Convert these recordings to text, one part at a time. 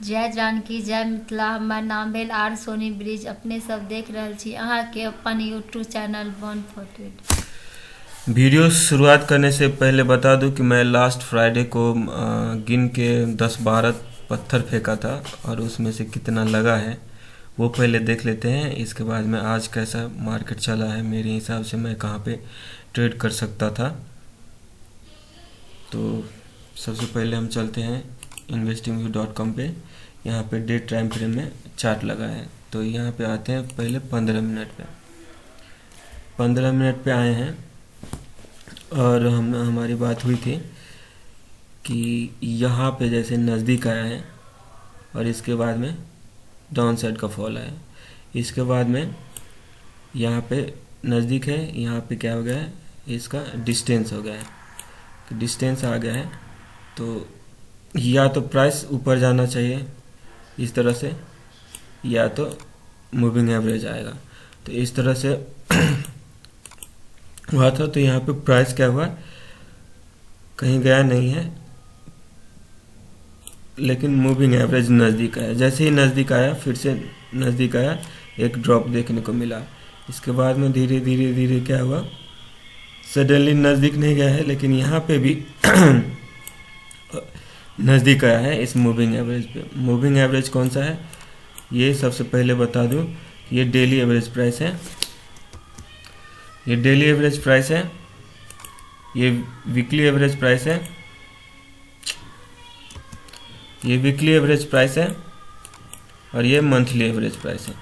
जय जानकी जय मिथिला। हमार नाम भेल आर सोनी ब्रिज। अपने सब देख रहल छी अहाँ के अपन यूट्यूब चैनल 148। वीडियो शुरुआत करने से पहले बता दूं कि मैं लास्ट फ्राइडे को गिन के 10-12 पत्थर फेंका था और उसमें से कितना लगा है वो पहले देख लेते हैं। इसके बाद में आज कैसा मार्केट चला है, मेरे हिसाब से मैं कहाँ पे ट्रेड कर सकता था। तो सबसे पहले हम चलते हैं investingview.com पे। यहाँ पे डे टाइम फ्रेम में चार्ट लगा है, तो यहाँ पे आते हैं पहले 15 मिनट पे। 15 मिनट पे आए हैं और हमारी बात हुई थी कि यहाँ पे जैसे नज़दीक आया है और इसके बाद में डाउन साइड का फॉल आया। इसके बाद में यहाँ पे नज़दीक है, यहाँ पे क्या हो गया है, इसका डिस्टेंस हो गया है, डिस्टेंस आ गया है। तो या तो प्राइस ऊपर जाना चाहिए इस तरह से, या तो मूविंग एवरेज आएगा। तो इस तरह से हुआ था। तो यहाँ पे प्राइस क्या हुआ, कहीं गया नहीं है, लेकिन मूविंग एवरेज नज़दीक आया। जैसे ही नज़दीक आया, फिर से नज़दीक आया, एक ड्रॉप देखने को मिला। इसके बाद में धीरे धीरे धीरे क्या हुआ, सडनली नज़दीक नहीं गया है, लेकिन यहाँ पे भी नज़दीक आया है इस मूविंग एवरेज पे। मूविंग एवरेज कौन सा है, ये सबसे पहले बता दूं, ये डेली एवरेज प्राइस है। ये डेली एवरेज प्राइस है, ये वीकली एवरेज प्राइस है, ये वीकली एवरेज प्राइस है, और ये मंथली एवरेज प्राइस है।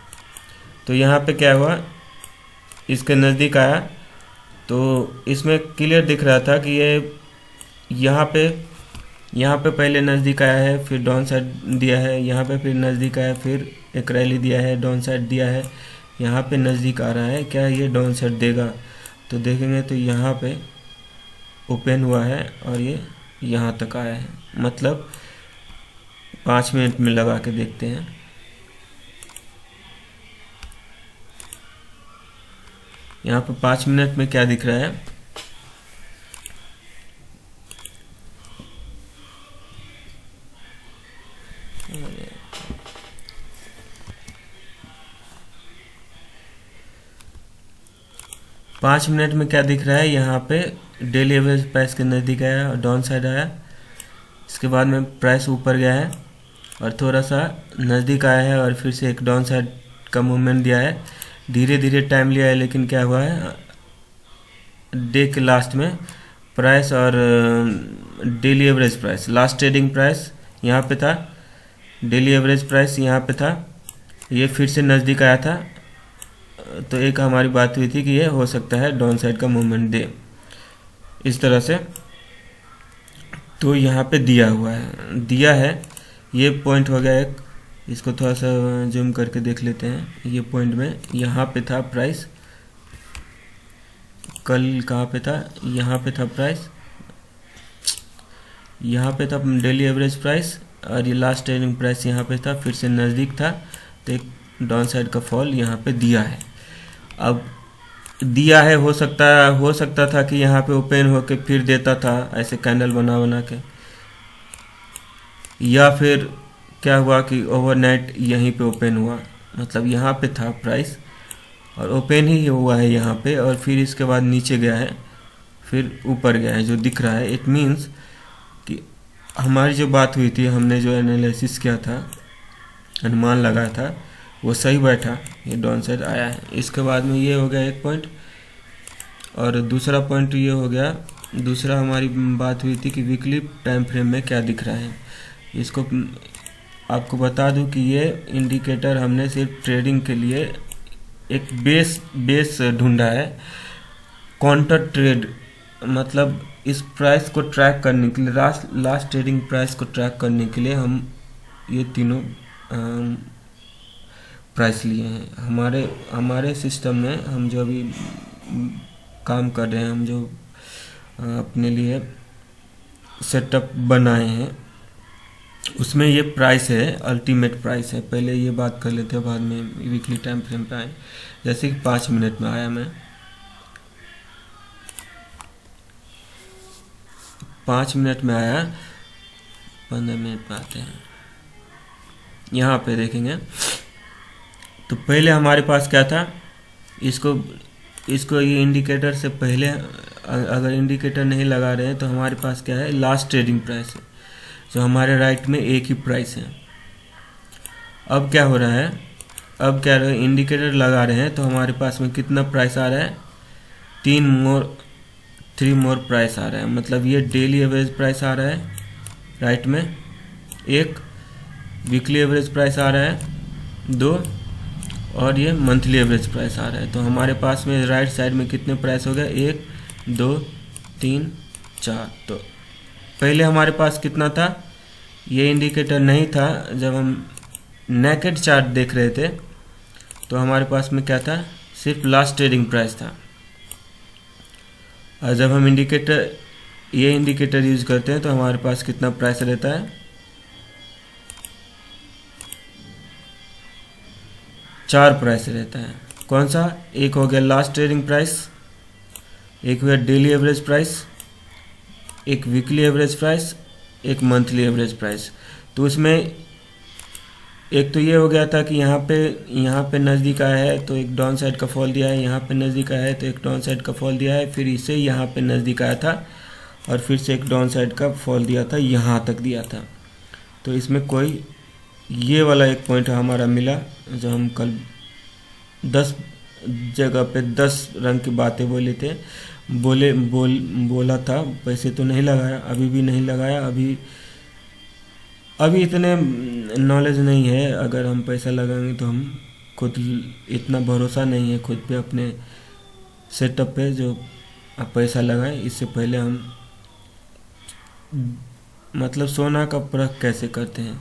तो यहाँ पे क्या हुआ, इसके नज़दीक आया तो इसमें क्लियर दिख रहा था कि ये यहाँ पे पहले नज़दीक आया है, फिर डाउन साइड दिया है, यहाँ पे फिर नज़दीक आया, फिर एक रैली दिया है, डाउन साइड दिया है, यहाँ पे नज़दीक आ रहा है। क्या ये डाउन साइड देगा, तो देखेंगे तो यहाँ पे ओपन हुआ है और ये यहाँ तक आया है। मतलब 5 मिनट में लगा के देखते हैं। यहाँ पे 5 मिनट में क्या दिख रहा है, पाँच मिनट में क्या दिख रहा है, यहाँ पे डेली एवरेज प्राइस के नज़दीक आया और डाउन साइड आया। इसके बाद में प्राइस ऊपर गया है और थोड़ा सा नज़दीक आया है और फिर से एक डाउन साइड का मूवमेंट दिया है। धीरे धीरे टाइम लिया है, लेकिन क्या हुआ है, डे के लास्ट में प्राइस और daily average price, last trading price यहाँ पे था, डेली एवरेज प्राइस यहाँ पे था, ये फिर से नज़दीक आया था। तो एक हमारी बात हुई थी कि ये हो सकता है डाउन साइड का मूवमेंट दे इस तरह से। तो यहाँ पे दिया हुआ है, दिया है, ये पॉइंट हो गया एक। इसको थोड़ा सा जूम करके देख लेते हैं। ये पॉइंट में यहाँ पे था प्राइस, कल कहाँ पे था, यहाँ पे था प्राइस, यहाँ पे था डेली एवरेज प्राइस, और ये लास्ट ट्रेडिंग प्राइस यहाँ पे था, फिर से नज़दीक था। तो एक डाउन साइड का फॉल यहाँ पे दिया है। अब दिया है, हो सकता था कि यहाँ पे ओपन होके फिर देता था ऐसे कैंडल बना बना के, या फिर क्या हुआ कि ओवरनाइट यहीं पे ओपन हुआ। मतलब यहाँ पे था प्राइस और ओपन ही हुआ है यहाँ पे, और फिर इसके बाद नीचे गया है, फिर ऊपर गया है, जो दिख रहा है। इट मीन्स कि हमारी जो बात हुई थी, हमने जो एनालिसिस किया था, अनुमान लगाया था, वो सही बैठा। ये डाउन साइड आया है। इसके बाद में ये हो गया एक पॉइंट, और दूसरा पॉइंट ये हो गया, दूसरा हमारी बात हुई थी कि वीकली टाइम फ्रेम में क्या दिख रहा है। इसको आपको बता दूं कि ये इंडिकेटर हमने सिर्फ ट्रेडिंग के लिए एक बेस ढूंढा है। काउंटर ट्रेड मतलब इस प्राइस को ट्रैक करने के लिए, लास्ट ट्रेडिंग प्राइस को ट्रैक करने के लिए हम ये तीनों प्राइस लिए हैं। हमारे सिस्टम में हम जो अभी काम कर रहे हैं, हम जो अपने लिए सेटअप बनाए हैं, उसमें ये प्राइस है, अल्टीमेट प्राइस है। पहले ये बात कर लेते हैं, बाद में वीकली टाइम फ्रेम पे आए। जैसे कि 5 मिनट में आया, मैं 5 मिनट में आया, 15 मिनट में आते हैं। यहाँ पे देखेंगे तो पहले हमारे पास क्या था, इसको ये इंडिकेटर से पहले अगर इंडिकेटर नहीं लगा रहे हैं तो हमारे पास क्या है, लास्ट ट्रेडिंग प्राइस है, जो हमारे राइट में एक ही प्राइस है। अब क्या हो रहा है, अब क्या इंडिकेटर लगा रहे हैं तो हमारे पास में कितना प्राइस आ रहा है, 3 मोर प्राइस आ रहा है। मतलब ये डेली एवरेज प्राइस आ रहा है राइट में, एक वीकली एवरेज प्राइस आ रहा है 2, और ये मंथली एवरेज प्राइस आ रहा है। तो हमारे पास में राइट साइड में कितने प्राइस हो गए, 1 2 3 4। तो पहले हमारे पास कितना था, ये इंडिकेटर नहीं था जब हम नेकेड चार्ट देख रहे थे तो हमारे पास में क्या था, सिर्फ लास्ट ट्रेडिंग प्राइस था। और जब हम ये इंडिकेटर यूज करते हैं तो हमारे पास कितना प्राइस रहता है, 4 प्राइस रहता है। कौन सा, एक हो गया लास्ट ट्रेडिंग प्राइस, एक हो गया डेली एवरेज प्राइस, एक वीकली एवरेज प्राइस, एक मंथली एवरेज प्राइस। तो उसमें एक तो ये हो गया था कि यहाँ पे नज़दीक आया है तो एक डाउन साइड का फॉल दिया है, यहाँ पे नज़दीक आया है तो एक डाउन साइड का फॉल दिया है, फिर इसे यहाँ पे नज़दीक आया था और फिर से एक डाउन साइड का फॉल दिया था, यहाँ तक दिया था। तो इसमें कोई ये वाला एक पॉइंट हमारा मिला, जो हम कल 10 जगह पे 10 रंग की बातें बोले थे, बोला था, पैसे तो नहीं लगाया, अभी भी नहीं लगाया, अभी इतने नॉलेज नहीं है। अगर हम पैसा लगाएंगे तो हम खुद, इतना भरोसा नहीं है खुद पे, अपने सेटअप पे जो आप पैसा लगाएं। इससे पहले हम मतलब सोना का परख कैसे करते हैं,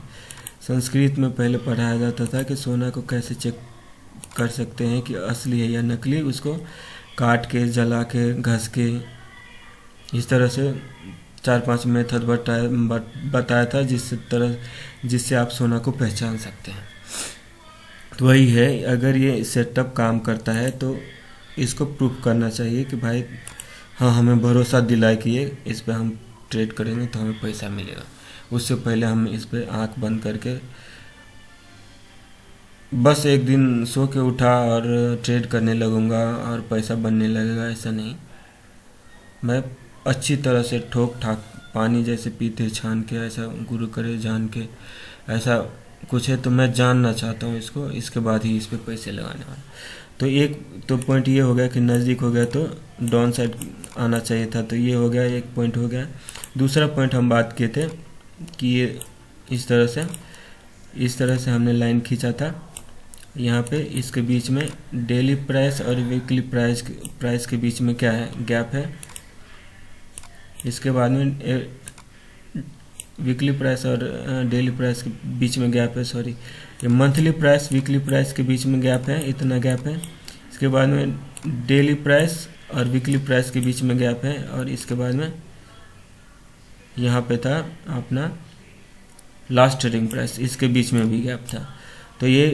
संस्कृत में पहले पढ़ाया जाता था कि सोना को कैसे चेक कर सकते हैं कि असली है या नकली, उसको काट के, जला के, घस के, इस तरह से 4-5 मेथड बताया था जिससे आप सोना को पहचान सकते हैं। तो वही है, अगर ये सेटअप काम करता है तो इसको प्रूफ करना चाहिए कि भाई हाँ, हमें भरोसा दिलाए कि ये इस पे हम ट्रेड करेंगे तो हमें पैसा मिलेगा। उससे पहले हम इस पे आंख बंद करके बस एक दिन सो के उठा और ट्रेड करने लगूंगा और पैसा बनने लगेगा, ऐसा नहीं। मैं अच्छी तरह से ठोक ठाक पानी जैसे पीते छान के, ऐसा गुरु करे जान के, ऐसा कुछ है तो मैं जानना चाहता हूँ इसको, इसके बाद ही इस पे पैसे लगाने वाला। तो एक तो पॉइंट ये हो गया कि नज़दीक हो गया तो डाउन साइड आना चाहिए था, तो ये हो गया, एक पॉइंट हो गया। दूसरा पॉइंट हम बात किए थे कि ये इस तरह से हमने लाइन खींचा था, यहाँ पे इसके बीच में डेली प्राइस और वीकली प्राइस के बीच में क्या है, गैप है। इसके बाद में वीकली प्राइस और डेली प्राइस के बीच में गैप है, सॉरी, ये मंथली प्राइस वीकली प्राइस के बीच में गैप है, इतना गैप है। इसके बाद में डेली प्राइस और वीकली प्राइस के बीच में गैप है, और इसके बाद में यहाँ पे था अपना लास्ट ट्रेडिंग प्राइस, इसके बीच में भी गैप था। तो ये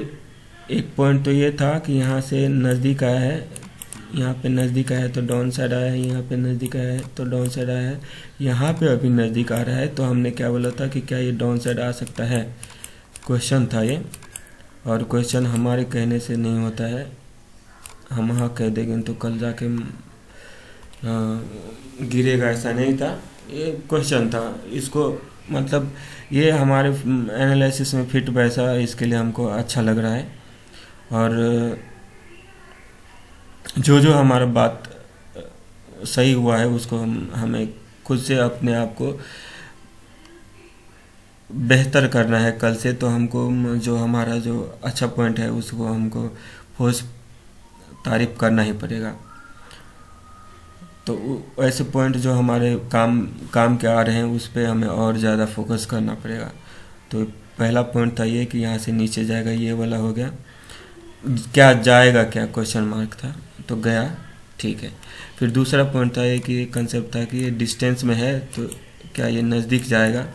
एक पॉइंट तो ये था कि यहाँ से नज़दीक आया है, यहाँ पे नज़दीक आया है तो डाउन साइड आया है, यहाँ पे नज़दीक आया है तो डाउन साइड आया है, यहाँ पे अभी नज़दीक आ रहा है। तो हमने क्या बोला था कि क्या ये डाउन साइड आ सकता है, क्वेश्चन था ये। और क्वेश्चन हमारे कहने से नहीं होता है, हम हाँ कह देंगे तो कल जाके गिरेगा, ऐसा नहीं था, ये क्वेश्चन था। इसको मतलब ये हमारे एनालिसिस में फिट बैसा, इसके लिए हमको अच्छा लग रहा है। और जो हमारा बात सही हुआ है उसको हमें खुद से अपने आप को बेहतर करना है कल से। तो हमको जो हमारा जो अच्छा पॉइंट है उसको हमको फोर्स तारीफ करना ही पड़ेगा। तो ऐसे पॉइंट जो हमारे काम के आ रहे हैं उस पर हमें और ज़्यादा फोकस करना पड़ेगा। तो पहला पॉइंट था ये कि यहाँ से नीचे जाएगा, ये वाला हो गया। क्या जाएगा, क्या क्वेश्चन मार्क था, तो गया, ठीक है। फिर दूसरा पॉइंट था ये कि कंसेप्ट था कि ये डिस्टेंस में है तो क्या ये नज़दीक जाएगा।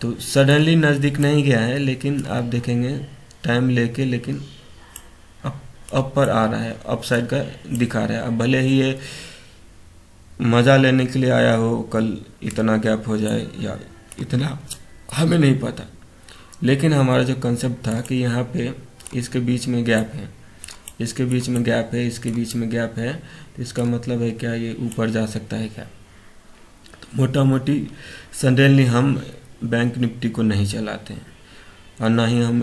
तो सडनली नज़दीक नहीं गया है, लेकिन आप देखेंगे टाइम लेके, लेकिन अप पर आ रहा है, अप साइड का दिखा रहा है। अब भले ही ये मज़ा लेने के लिए आया हो, कल इतना गैप हो जाए या इतना, हमें नहीं पता, लेकिन हमारा जो कंसेप्ट था कि यहाँ पे इसके बीच में गैप है, इसके बीच में गैप है, इसके बीच में गैप है, तो इसका मतलब है क्या, ये ऊपर जा सकता है क्या। तो मोटा मोटी सडनली हम बैंक निफ्टी को नहीं चलाते हैं, और ना ही हम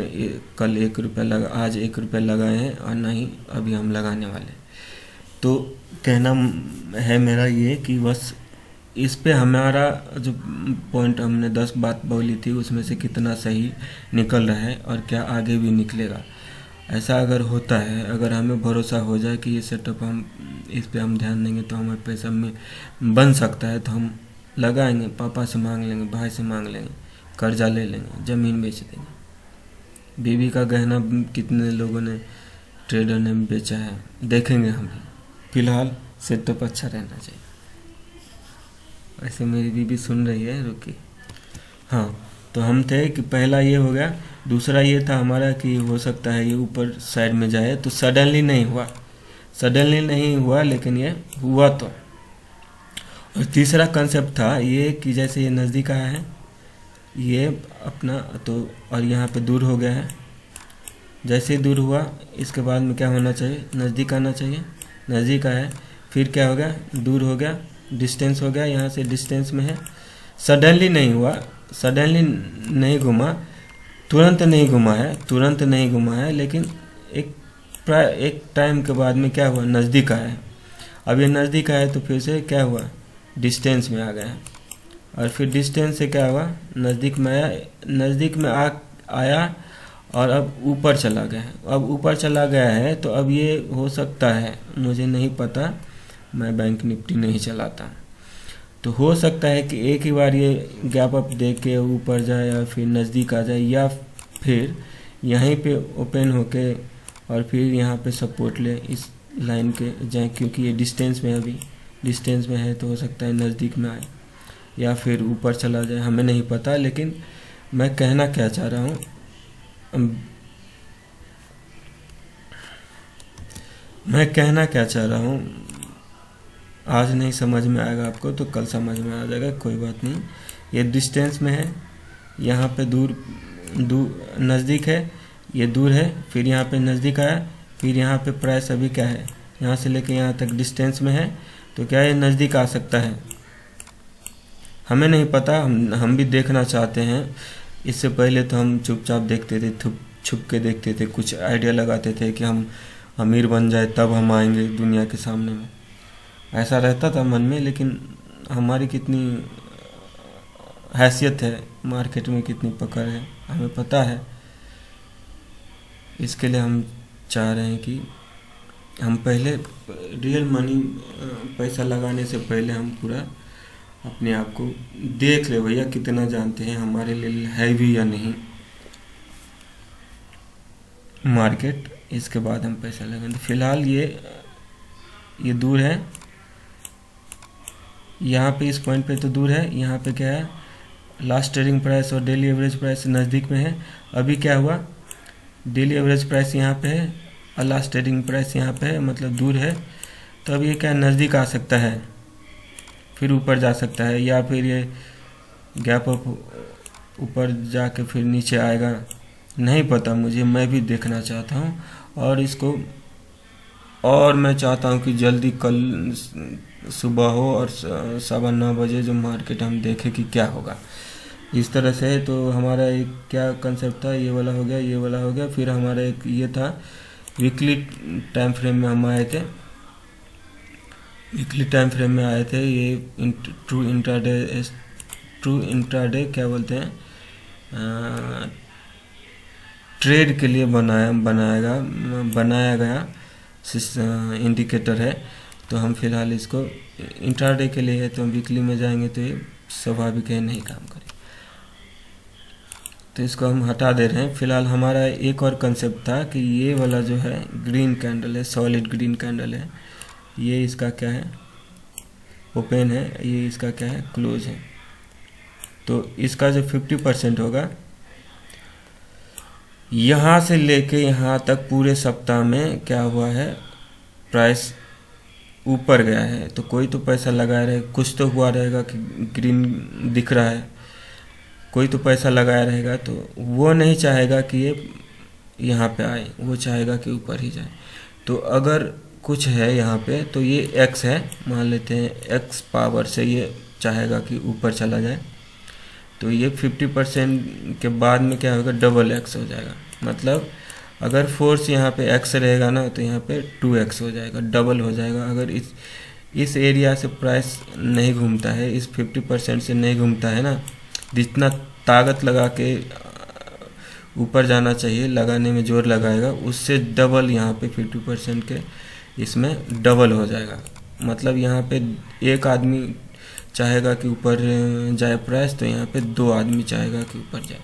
कल आज 1 रुपया लगाए हैं, और ना ही अभी हम लगाने वाले। तो कहना है मेरा ये कि बस इस पे हमारा जो पॉइंट हमने 10 बात बोली थी उसमें से कितना सही निकल रहा है और क्या आगे भी निकलेगा। ऐसा अगर होता है, अगर हमें भरोसा हो जाए कि ये सेटअप हम इस पे हम ध्यान देंगे तो हमारे पैसा में बन सकता है, तो हम लगाएंगे, पापा से मांग लेंगे, भाई से मांग लेंगे, कर्जा ले लेंगे, ज़मीन बेच देंगे। बीवी का गहना कितने लोगों ने, ट्रेडर ने बेचा है, देखेंगे हम भी। फिलहाल सेटअप अच्छा रहना चाहिए। ऐसे मेरी बीवी सुन रही है, रुकी। हाँ, तो हम थे कि पहला ये हो गया। दूसरा ये था हमारा कि हो सकता है ये ऊपर साइड में जाए, तो सडनली नहीं हुआ लेकिन ये हुआ तो। और तीसरा कंसेप्ट था ये कि जैसे ये नज़दीक आया है, ये अपना तो, और यहाँ पे दूर हो गया है। जैसे ही दूर हुआ इसके बाद में क्या होना चाहिए, नज़दीक आना चाहिए। नज़दीक आया, फिर क्या हो गया, दूर हो गया, डिस्टेंस हो गया, यहाँ से डिस्टेंस में है। सडनली नहीं हुआ, सडनली नहीं घुमा, तुरंत नहीं घुमा है, लेकिन एक टाइम के बाद में क्या हुआ, नज़दीक आया है। अब ये नज़दीक आया तो फिर से क्या हुआ, डिस्टेंस में आ गया है, और फिर डिस्टेंस से क्या हुआ, नज़दीक में आया और अब ऊपर चला गया है। अब ऊपर चला गया है तो अब ये हो सकता है, मुझे नहीं पता, मैं बैंक निफ्टी नहीं चलाता, तो हो सकता है कि एक ही बार ये गैप अप दे के ऊपर जाए और फिर नज़दीक आ जाए, या फिर यहीं पे ओपन होके और फिर यहाँ पे सपोर्ट ले इस लाइन के जाए, क्योंकि ये डिस्टेंस में अभी डिस्टेंस में है, तो हो सकता है नज़दीक में आए या फिर ऊपर चला जाए, हमें नहीं पता। लेकिन मैं कहना क्या चाह रहा हूँ, आज नहीं समझ में आएगा आपको तो कल समझ में आ जाएगा, कोई बात नहीं। ये डिस्टेंस में है, यहाँ पे दूर नज़दीक है, ये दूर है, फिर यहाँ पे नज़दीक आया, फिर यहाँ पे प्राइस अभी क्या है, यहाँ से लेके यहाँ तक डिस्टेंस में है, तो क्या ये नज़दीक आ सकता है, हमें नहीं पता। हम भी देखना चाहते हैं। इससे पहले तो हम चुपचाप देखते थे, छुप के देखते थे, कुछ आइडिया लगाते थे कि हम अमीर बन जाए तब हम आएंगे दुनिया के सामने में, ऐसा रहता था मन में। लेकिन हमारी कितनी हैसियत है, मार्केट में कितनी पकड़ है, हमें पता है। इसके लिए हम चाह रहे हैं कि हम पहले रियल मनी, पैसा लगाने से पहले हम पूरा अपने आप को देख ले भैया, कितना जानते हैं हमारे लिए है भी या नहीं मार्केट, इसके बाद हम पैसा लगाएंगे। फिलहाल ये दूर है, यहाँ पे इस पॉइंट पे तो दूर है, यहाँ पे क्या है, लास्ट ट्रेडिंग प्राइस और डेली एवरेज प्राइस नज़दीक में है। अभी क्या हुआ, डेली एवरेज प्राइस यहाँ पे है और लास्ट ट्रेडिंग प्राइस यहाँ पे है, मतलब दूर है। तो अब ये क्या नज़दीक आ सकता है, फिर ऊपर जा सकता है, या फिर ये गैप अप ऊपर जाके फिर नीचे आएगा, नहीं पता मुझे। मैं भी देखना चाहता हूँ और इसको, और मैं चाहता हूँ कि जल्दी कल सुबह हो और 9:15 बजे जो मार्केट हम देखें कि क्या होगा। इस तरह से तो हमारा एक क्या कंसेप्ट था, ये वाला हो गया। फिर हमारा एक ये था, वीकली टाइम फ्रेम में हम आए थे, ये ट्रू इंट्राडे क्या बोलते हैं, ट्रेड के लिए बनाया गया इंडिकेटर है। तो हम फिलहाल इसको इंट्राडे के लिए है, तो हम वीकली में जाएंगे तो ये स्वाभाविक है नहीं काम करेगा, तो इसको हम हटा दे रहे हैं। फिलहाल हमारा एक और कंसेप्ट था कि ये वाला जो है ग्रीन कैंडल है, सॉलिड ग्रीन कैंडल है, ये इसका क्या है, ओपन है, ये इसका क्या है, क्लोज है। तो इसका जो 50% होगा, यहाँ से लेके यहाँ तक पूरे सप्ताह में क्या हुआ है, प्राइस ऊपर गया है, तो कोई तो पैसा लगाया रहे, कुछ तो हुआ रहेगा कि ग्रीन दिख रहा है। कोई तो पैसा लगाया रहेगा, तो वो नहीं चाहेगा कि ये यहाँ पे आए, वो चाहेगा कि ऊपर ही जाए। तो अगर कुछ है यहाँ पे तो ये x है, मान लेते हैं x पावर से ये चाहेगा कि ऊपर चला जाए, तो ये 50% के बाद में क्या होगा, डबल x हो जाएगा। मतलब अगर फोर्स यहाँ पे x रहेगा ना तो यहाँ पे 2x हो जाएगा, डबल हो जाएगा। अगर इस एरिया से प्राइस नहीं घूमता है, इस 50% से नहीं घूमता है ना, जितना ताकत लगा के ऊपर जाना चाहिए, लगाने में जोर लगाएगा, उससे डबल यहाँ पे 50% के इसमें डबल हो जाएगा। मतलब यहाँ पे एक आदमी चाहेगा कि ऊपर जाए प्राइस, तो यहाँ पे 2 आदमी चाहेगा कि ऊपर जाए।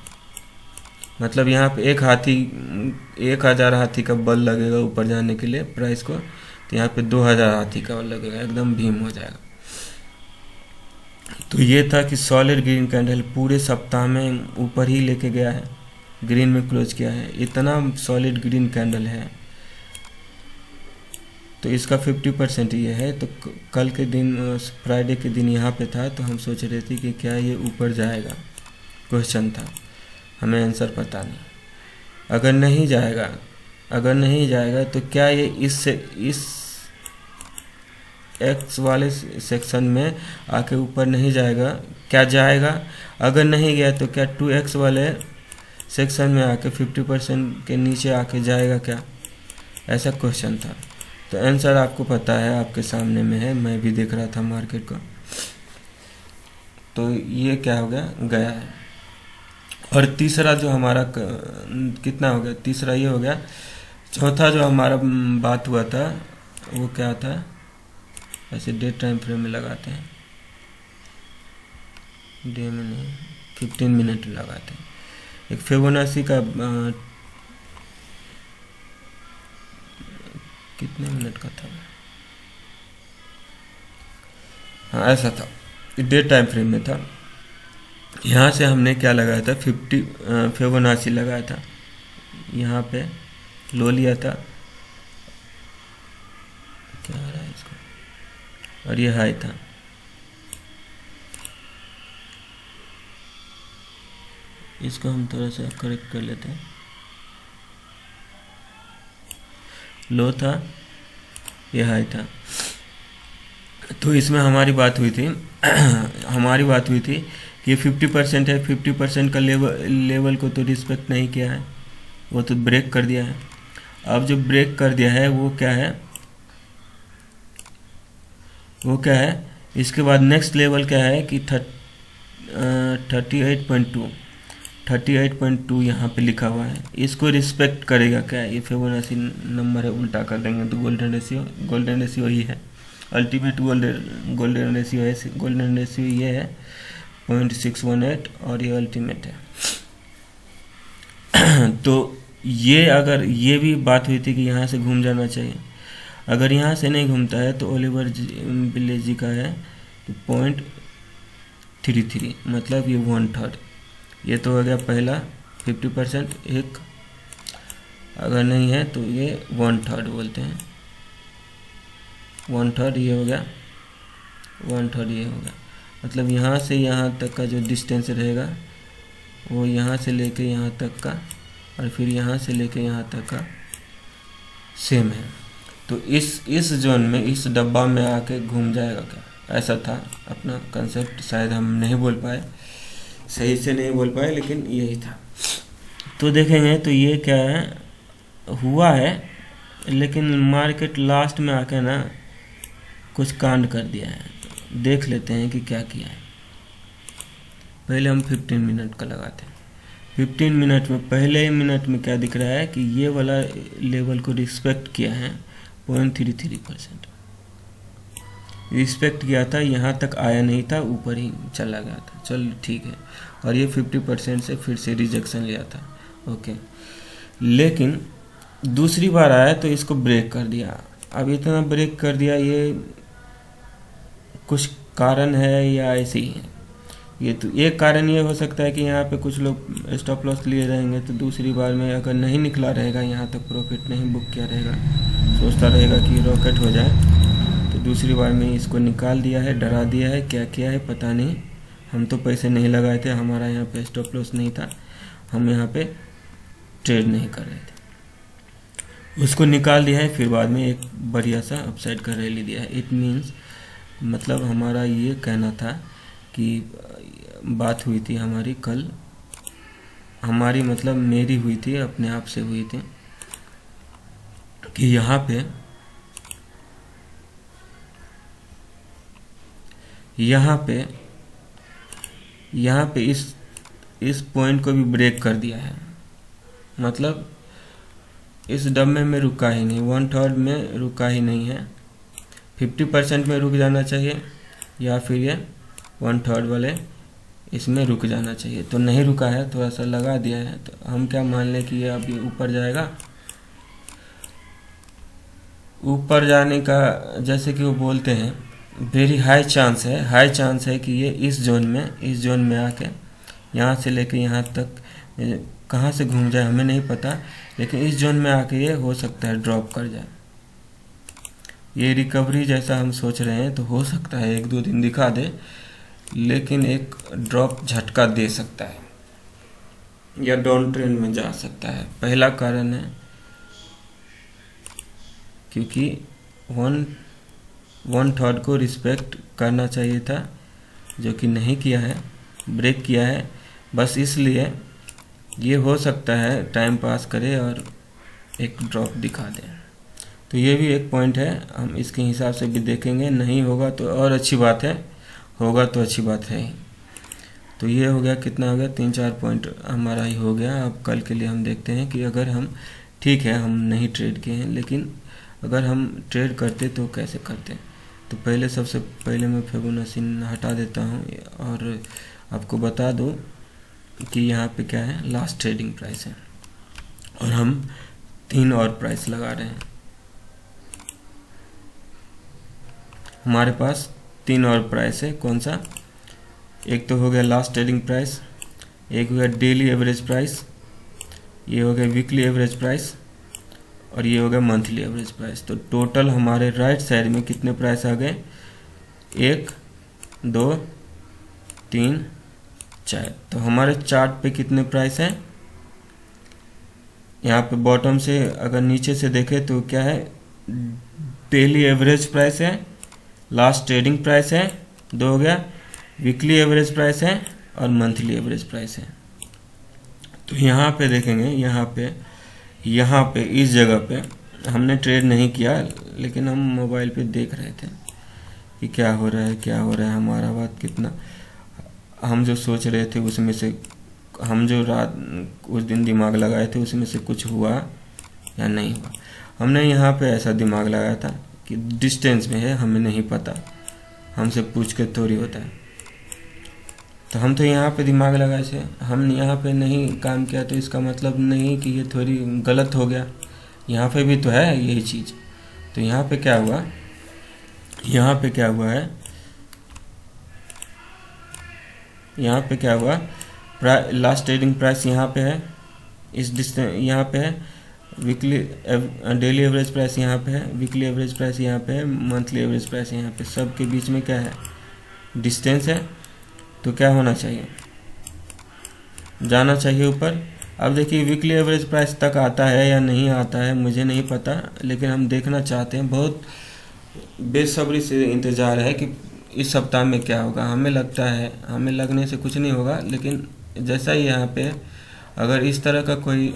मतलब यहाँ पे 1000 हाथी का बल लगेगा ऊपर जाने के लिए प्राइस को, तो यहाँ पे 2000 हाथी का बल लगेगा, एकदम भीम हो जाएगा। तो ये था कि सॉलिड ग्रीन कैंडल पूरे सप्ताह में ऊपर ही लेके गया है, ग्रीन में क्लोज किया है। इतना सॉलिड ग्रीन कैंडल है, तो इसका 50% ये है। तो कल के दिन, फ्राइडे के दिन यहाँ पे था, तो हम सोच रहे थे कि क्या ये ऊपर जाएगा, क्वेश्चन था, हमें आंसर पता नहीं। अगर नहीं जाएगा तो क्या ये इस एक्स वाले सेक्शन में आके ऊपर नहीं जाएगा, क्या जाएगा? अगर नहीं गया तो क्या 2x वाले सेक्शन में आके 50% के नीचे आके जाएगा क्या? ऐसा क्वेश्चन था। तो आंसर आपको पता है, आपके सामने में है, मैं भी देख रहा था मार्केट को। तो ये क्या हो गया है। और तीसरा जो हमारा कितना हो गया, तीसरा ये हो गया। चौथा जो हमारा बात हुआ था वो क्या था, ऐसे डे टाइम फ्रेम में लगाते हैं, डे में नहीं, 15 मिनट लगाते हैं। एक फिबोनाची का कितने मिनट का था, हाँ ऐसा था, डे टाइम फ्रेम में था। यहाँ से हमने क्या लगाया था, 50 फिबोनाची लगाया था, यहाँ पे लो लिया था, क्या आ रहा है इसको, और ये हाई था। इसको हम थोड़ा सा करेक्ट कर लेते हैं, लो था, ये हाई था। तो इसमें हमारी बात हुई थी कि 50% है, 50% का लेवल को तो रिस्पेक्ट नहीं किया है, वो तो ब्रेक कर दिया है। अब जो ब्रेक कर दिया है वो क्या है, इसके बाद नेक्स्ट लेवल क्या है कि 38.2 यहाँ पे लिखा हुआ है, इसको रिस्पेक्ट करेगा क्या? ये फिबोनाची नंबर है, उल्टा कर देंगे तो गोल्डन रेशियो ही है, अल्टीमेट गोल्डन रेशियो है, गोल्डन रेशियो ये है 0.618 और ये अल्टीमेट है। तो ये अगर ये भी बात हुई थी कि यहाँ से घूम जाना चाहिए, अगर यहाँ से नहीं घूमता है तो ओलिवर विलेज जी का है 0.33, मतलब ये 1/3। ये तो हो गया पहला 50%, एक अगर नहीं है तो ये 1/3 बोलते हैं, 1/3 ये हो गया, 1/3 ये हो गया। मतलब यहाँ से यहाँ तक का जो डिस्टेंस रहेगा वो यहाँ से लेके यहाँ तक का, और फिर यहाँ से लेके यहाँ तक का सेम है। तो इस जोन में, इस डब्बा में आके घूम जाएगा क्या, ऐसा था अपना कंसेप्ट। शायद हम नहीं बोल पाए, सही से नहीं बोल पाए, लेकिन यही था। तो देखेंगे तो ये क्या है, हुआ है, लेकिन मार्केट लास्ट में आके ना कुछ कांड कर दिया है। देख लेते हैं कि क्या किया है। पहले हम 15 मिनट का लगाते हैं। 15 मिनट में पहले मिनट में क्या दिख रहा है कि ये वाला लेवल को रिस्पेक्ट किया है 0.33%, रिस्पेक्ट किया था, यहाँ तक आया नहीं था, ऊपर ही चला गया था, चल ठीक है। और ये 50% से फिर से रिजेक्शन लिया था, ओके। लेकिन दूसरी बार आया तो इसको ब्रेक कर दिया। अब इतना ब्रेक कर दिया, ये कुछ कारण है या ऐसे ही है? ये तो एक कारण ये हो सकता है कि यहाँ पे कुछ लोग स्टॉप लॉस लिए रहेंगे, तो दूसरी बार में अगर नहीं निकला रहेगा, यहाँ तक प्रॉफिट नहीं बुक किया रहेगा, सोचता रहेगा कि रॉकेट हो जाए, तो दूसरी बार में इसको निकाल दिया है, डरा दिया है, क्या किया है पता नहीं, हम तो पैसे नहीं लगाए थे, हमारा यहाँ पे स्टॉप लॉस नहीं था, हम यहाँ पे ट्रेड नहीं कर रहे थे। उसको निकाल दिया है, फिर बाद में एक बढ़िया सा अपसाइड का रैली दिया है। इट मीन्स मतलब हमारा ये कहना था कि बात हुई थी हमारी कल, हमारी मतलब मेरी हुई थी, अपने आप से हुई थी कि यहाँ पे इस पॉइंट को भी ब्रेक कर दिया है। मतलब इस डब्बे में रुका ही नहीं, 1/3 में रुका ही नहीं है। 50% में रुक जाना चाहिए या फिर ये 1/3 वाले इसमें रुक जाना चाहिए, तो नहीं रुका है, थोड़ा सा लगा दिया है। तो हम क्या मान लें कि ये अभी ऊपर जाएगा। ऊपर जाने का जैसे कि वो बोलते हैं वेरी हाई चांस है कि ये इस जोन में आके यहाँ से लेके यहाँ तक कहाँ से घूम जाए हमें नहीं पता, लेकिन इस जोन में आके ये हो सकता है ड्रॉप कर जाए। ये रिकवरी जैसा हम सोच रहे हैं तो हो सकता है 1-2 दिन दिखा दे, लेकिन एक ड्रॉप झटका दे सकता है या डाउन ट्रेंड में जा सकता है। पहला कारण है क्योंकि 1/3 को रिस्पेक्ट करना चाहिए था, जो कि नहीं किया है, ब्रेक किया है। बस इसलिए ये हो सकता है टाइम पास करे और एक ड्रॉप दिखा दे। तो ये भी एक पॉइंट है, हम इसके हिसाब से भी देखेंगे। नहीं होगा तो और अच्छी बात है, होगा तो अच्छी बात है ही। तो ये हो गया, कितना हो गया, 3-4 पॉइंट हमारा ही हो गया। अब कल के लिए हम देखते हैं कि अगर हम, ठीक है हम नहीं ट्रेड किए हैं, लेकिन अगर हम ट्रेड करते तो कैसे करते। तो सबसे पहले मैं फिबोनाची हटा देता हूँ और आपको बता दूँ कि यहाँ पे क्या है, लास्ट ट्रेडिंग प्राइस है और हम 3 और प्राइस लगा रहे हैं। हमारे पास 3 और प्राइस है। कौन सा? एक तो हो गया लास्ट ट्रेडिंग प्राइस, एक हो गया डेली एवरेज प्राइस, ये हो गया वीकली एवरेज प्राइस और ये हो गया मंथली एवरेज प्राइस। तो टोटल हमारे राइट साइड में कितने प्राइस आ गए, 1 2 3 4। तो हमारे चार्ट पे कितने प्राइस हैं, यहाँ पे बॉटम से अगर नीचे से देखें तो क्या है, डेली एवरेज प्राइस है, लास्ट ट्रेडिंग प्राइस है, 2 हो गया, वीकली एवरेज प्राइस है और मंथली एवरेज प्राइस है। तो यहाँ पे देखेंगे, यहाँ पे इस जगह पे हमने ट्रेड नहीं किया, लेकिन हम मोबाइल पे देख रहे थे कि क्या हो रहा है हमारा बात कितना, हम जो सोच रहे थे उसमें से, हम जो रात उस दिन दिमाग लगाए थे उसमें से कुछ हुआ या नहीं हुआ। हमने यहाँ पे ऐसा दिमाग लगाया था कि डिस्टेंस में है, हमें नहीं पता, हमसे पूछ के थोड़ी होता है। तो हम तो यहाँ पे दिमाग लगाए थे, हम यहाँ पे नहीं काम किया तो इसका मतलब नहीं कि ये थोड़ी गलत हो गया, यहाँ पे भी तो है यही चीज़। तो यहाँ पे क्या हुआ, यहाँ पे क्या हुआ, लास्ट ट्रेडिंग प्राइस यहाँ पे है, इस डिस्टेंस यहाँ पे है, वीकली डेली एवरेज प्राइस यहाँ पे है, वीकली एवरेज प्राइस यहाँ पे है, मंथली एवरेज प्राइस यहाँ पे, सब के बीच में क्या है, डिस्टेंस है। तो क्या होना चाहिए, जाना चाहिए ऊपर। अब देखिए वीकली एवरेज प्राइस तक आता है या नहीं आता है मुझे नहीं पता, लेकिन हम देखना चाहते हैं, बहुत बेसब्री से इंतज़ार है कि इस सप्ताह में क्या होगा। हमें लगता है, हमें लगने से कुछ नहीं होगा, लेकिन जैसा ही यहाँ पे अगर इस तरह का कोई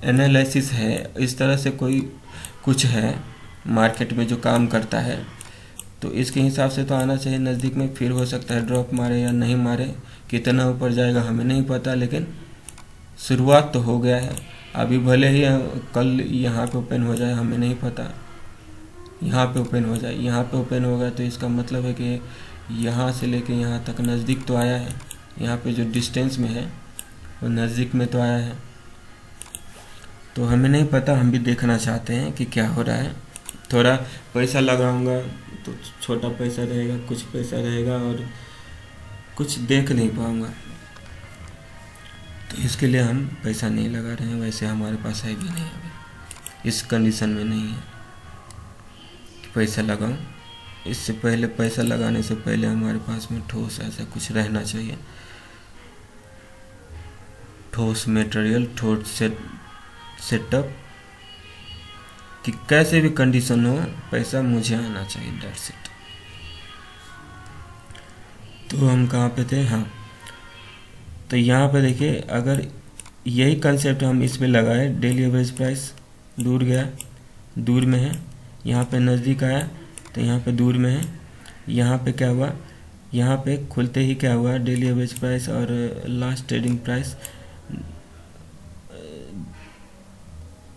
एनालिसिस है, इस तरह से कोई कुछ है मार्केट में जो काम करता है, तो इसके हिसाब से तो आना चाहिए नज़दीक में। फिर हो सकता है ड्रॉप मारे या नहीं मारे, कितना ऊपर जाएगा हमें नहीं पता, लेकिन शुरुआत तो हो गया है। अभी भले ही कल यहाँ पे ओपन हो जाए, हमें नहीं पता, यहाँ पे ओपन हो जाए, यहाँ पे ओपन होगा तो इसका मतलब है कि यहाँ से लेके यहाँ तक नज़दीक तो आया है, यहाँ पे जो डिस्टेंस में है वो नज़दीक में तो आया है। तो हमें नहीं पता, हम भी देखना चाहते हैं कि क्या हो रहा है। थोड़ा पैसा लगाऊंगा तो छोटा पैसा रहेगा, कुछ पैसा रहेगा और कुछ देख नहीं पाऊंगा, तो इसके लिए हम पैसा नहीं लगा रहे हैं। वैसे हमारे पास है भी नहीं, अभी इस कंडीशन में नहीं है कि पैसा लगाऊं इससे पहले पैसा लगाने से पहले हमारे पास में ठोस ऐसा कुछ रहना चाहिए, ठोस मटेरियल, ठोस सेटअप, कि कैसे भी कंडीशन हो पैसा मुझे आना चाहिए, दैट्स इट। तो हम कहाँ पे थे? हाँ, तो यहाँ पे देखिए, अगर यही कंसेप्ट हम इसमें लगाए, डेली एवरेज प्राइस दूर गया, दूर में है, यहाँ पे नज़दीक आया तो यहाँ पे दूर में है, यहाँ पे क्या हुआ, यहाँ पे खुलते ही क्या हुआ, डेली एवरेज प्राइस और लास्ट ट्रेडिंग प्राइस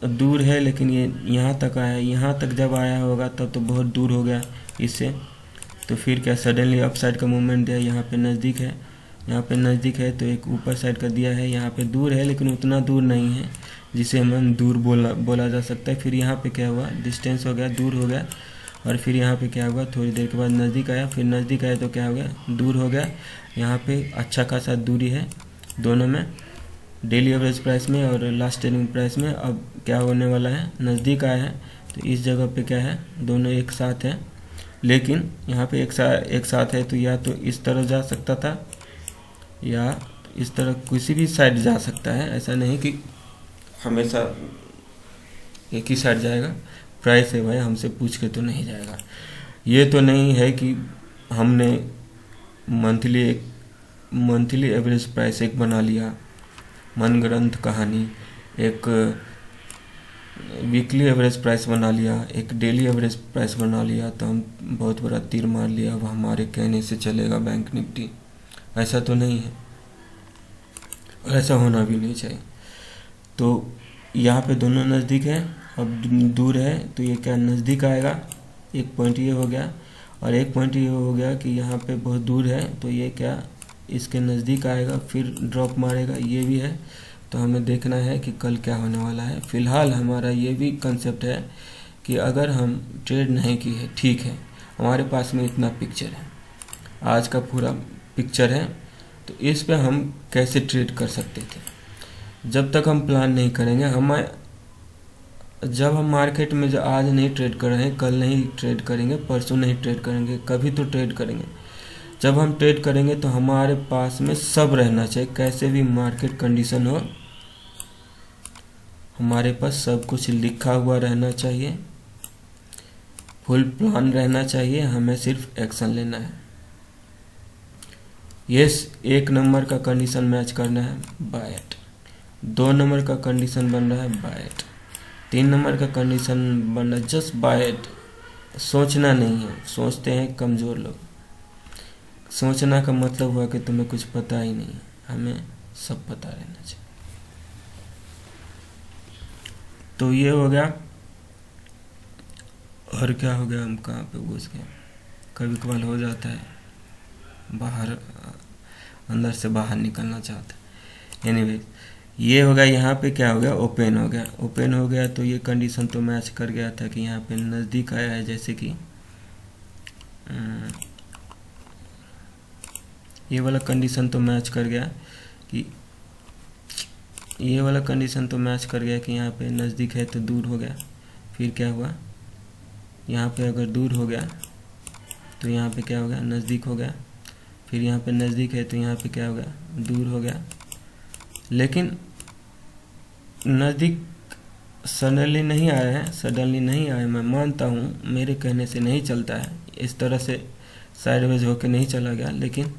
दूर है, लेकिन ये यहाँ तक आया, यहाँ तक जब आया होगा तब तो बहुत दूर हो गया इससे। तो फिर क्या, सडनली अपसाइड का मूवमेंट दिया, यहाँ पे नज़दीक है, यहाँ पे नज़दीक है तो एक ऊपर साइड का दिया है, यहाँ पे दूर है लेकिन उतना दूर नहीं है जिसे हम दूर बोला जा सकता है। फिर यहाँ पे क्या हुआ, डिस्टेंस हो गया, दूर हो गया, और फिर यहाँ पे क्या हुआ, थोड़ी देर के बाद नज़दीक आया, फिर नज़दीक आया तो क्या हो गया, दूर हो गया। यहाँ पे अच्छा खासा दूरी है दोनों में, डेली एवरेज प्राइस में और लास्ट ट्रेडिंग प्राइस में। अब क्या होने वाला है, नज़दीक आया है तो इस जगह पे क्या है, दोनों एक साथ है, लेकिन यहाँ पे एक साथ है तो या तो इस तरह जा सकता था या इस तरह किसी भी साइड जा सकता है, ऐसा नहीं कि हमेशा एक ही साइड जाएगा। प्राइस है भाई, हमसे पूछ के तो नहीं जाएगा। ये तो नहीं है कि हमने मंथली एवरेज प्राइस एक बना लिया, मनगढ़ंत कहानी, एक वीकली एवरेज प्राइस बना लिया, एक डेली एवरेज प्राइस बना लिया, तो हम बहुत बड़ा तीर मार लिया, अब हमारे कहने से चलेगा बैंक निफ्टी, ऐसा तो नहीं है और ऐसा होना भी नहीं चाहिए। तो यहाँ पे दोनों नज़दीक है, अब दूर है तो ये क्या, नज़दीक आएगा, एक पॉइंट ये हो गया, और एक पॉइंट ये हो गया कि यहाँ पे बहुत दूर है तो ये क्या, इसके नज़दीक आएगा, फिर ड्रॉप मारेगा, ये भी है। तो हमें देखना है कि कल क्या होने वाला है। फ़िलहाल हमारा ये भी कंसेप्ट है कि अगर हम ट्रेड नहीं की है, ठीक है, हमारे पास में इतना पिक्चर है, आज का पूरा पिक्चर है, तो इस पे हम कैसे ट्रेड कर सकते थे। जब तक हम प्लान नहीं करेंगे, जब हम मार्केट में जो आज नहीं ट्रेड कर रहे हैं, कल नहीं ट्रेड करेंगे, परसों नहीं ट्रेड करेंगे, कभी तो ट्रेड करेंगे। जब हम ट्रेड करेंगे तो हमारे पास में सब रहना चाहिए, कैसे भी मार्केट कंडीशन हो, हमारे पास सब कुछ लिखा हुआ रहना चाहिए, फुल प्लान रहना चाहिए, हमें सिर्फ एक्शन लेना है। यस, 1 नंबर का कंडीशन मैच करना है, बाय इट। 2 नंबर का कंडीशन बन रहा है, बाय इट। 3 नंबर का कंडीशन बन रहा है, जस्ट बाय इट। सोचना नहीं है, सोचते हैं कमज़ोर लोग। सोचना का मतलब हुआ कि तुम्हें कुछ पता ही नहीं है, हमें सब पता रहना चाहिए। तो ये हो गया, और क्या हो गया, हम कहाँ पे घुस गए, कभी कभार हो जाता है, बाहर अंदर से बाहर निकलना चाहता है। एनीवे, ये हो गया, यहाँ पे क्या हो गया, ओपन हो गया। ओपन हो गया तो ये कंडीशन तो मैच कर गया था कि यहाँ पे नज़दीक आया है, जैसे कि ये वाला कंडीशन तो मैच कर गया कि ये वाला कंडीशन तो मैच कर गया कि यहाँ पे नज़दीक है तो दूर हो गया। फिर क्या हुआ, यहाँ पे अगर दूर हो गया तो यहाँ पे क्या हो गया, नज़दीक हो गया। फिर यहाँ पे नज़दीक है तो यहाँ पे क्या हो गया, दूर हो गया। लेकिन नज़दीक सडनली नहीं आया है, सडनली नहीं आया, मैं मानता हूँ, मेरे कहने से नहीं चलता है, इस तरह से साइडवेज होके नहीं चला गया, लेकिन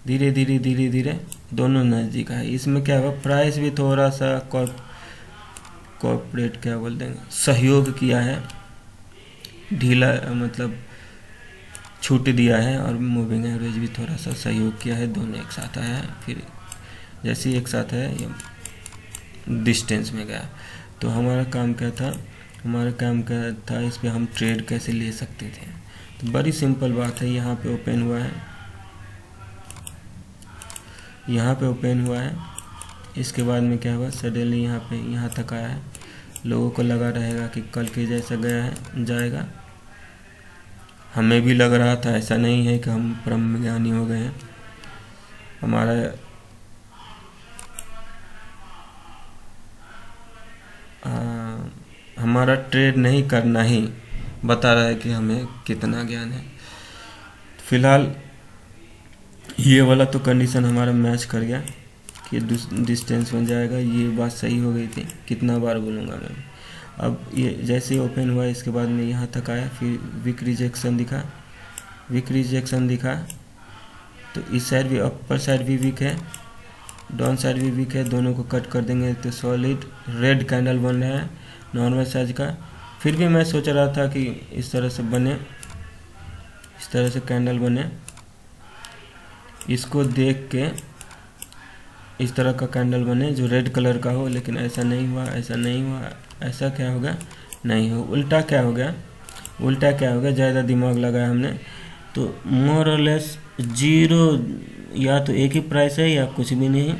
धीरे धीरे दोनों नज़दीक आए। इसमें क्या हुआ, प्राइस भी थोड़ा सा कॉर्पोरेट क्या बोल देंगे, सहयोग किया है, ढीला मतलब छूट दिया है, और मूविंग एवरेज भी थोड़ा सा सहयोग किया है, दोनों एक साथ आया है। फिर जैसे ही एक साथ है ये डिस्टेंस में गया। तो हमारा काम क्या था, इस पर हम ट्रेड कैसे ले सकते थे। तो बड़ी सिंपल बात है, यहाँ पे ओपन हुआ है, यहाँ पे ओपन हुआ है, इसके बाद में क्या हुआ, सडनली यहाँ पे यहाँ तक आया है। लोगों को लगा रहेगा कि कल के जैसा गया है जाएगा, हमें भी लग रहा था, ऐसा नहीं है कि हम ब्रह्म ज्ञानी हो गए हैं। हमारा ट्रेड नहीं करना ही बता रहा है कि हमें कितना ज्ञान है। फिलहाल ये वाला तो कंडीशन हमारा मैच कर गया कि डिस्टेंस में जाएगा, ये बात सही हो गई थी। कितना बार बोलूँगा मैं। अब ये जैसे ही ओपन हुआ इसके बाद में यहाँ तक आया, फिर वीक रिजेक्शन दिखा, तो इस साइड भी, अपर साइड भी वीक है, डाउन साइड भी वीक है, दोनों को कट कर देंगे तो सॉलिड रेड कैंडल बन रहा है नॉर्मल साइज का। फिर भी मैं सोच रहा था कि इस तरह से बने, इस तरह से कैंडल बने, इसको देख के इस तरह का कैंडल बने जो रेड कलर का हो, लेकिन ऐसा नहीं हुआ, ऐसा नहीं हुआ। ऐसा क्या होगा, नहीं हो, उल्टा क्या हो गया, ज़्यादा दिमाग लगाया हमने तो मोर और लेस जीरो, या तो एक ही प्राइस है या कुछ भी नहीं।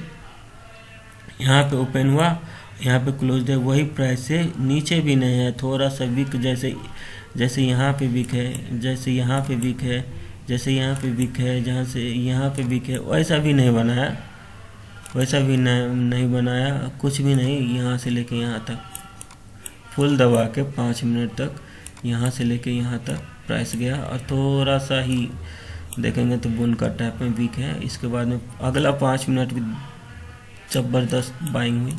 यहाँ पे ओपन हुआ, यहाँ पे क्लोज है, वही प्राइस है, नीचे भी नहीं है, थोड़ा सा वीक, जैसे यहाँ पे वीक है, जैसे यहाँ पे वीक है, जैसे यहाँ पे वीक है, जहाँ से यहाँ पे वीक है, वैसा भी नहीं बनाया, नहीं बनाया, कुछ भी नहीं। यहाँ से लेके यहाँ तक फुल दबा के 5 मिनट तक यहाँ से लेके यहाँ तक प्राइस गया, और थोड़ा सा ही देखेंगे तो बुन का टाइप में वीक है। इसके बाद में अगला 5 मिनट भी ज़बरदस्त बाइंग हुई,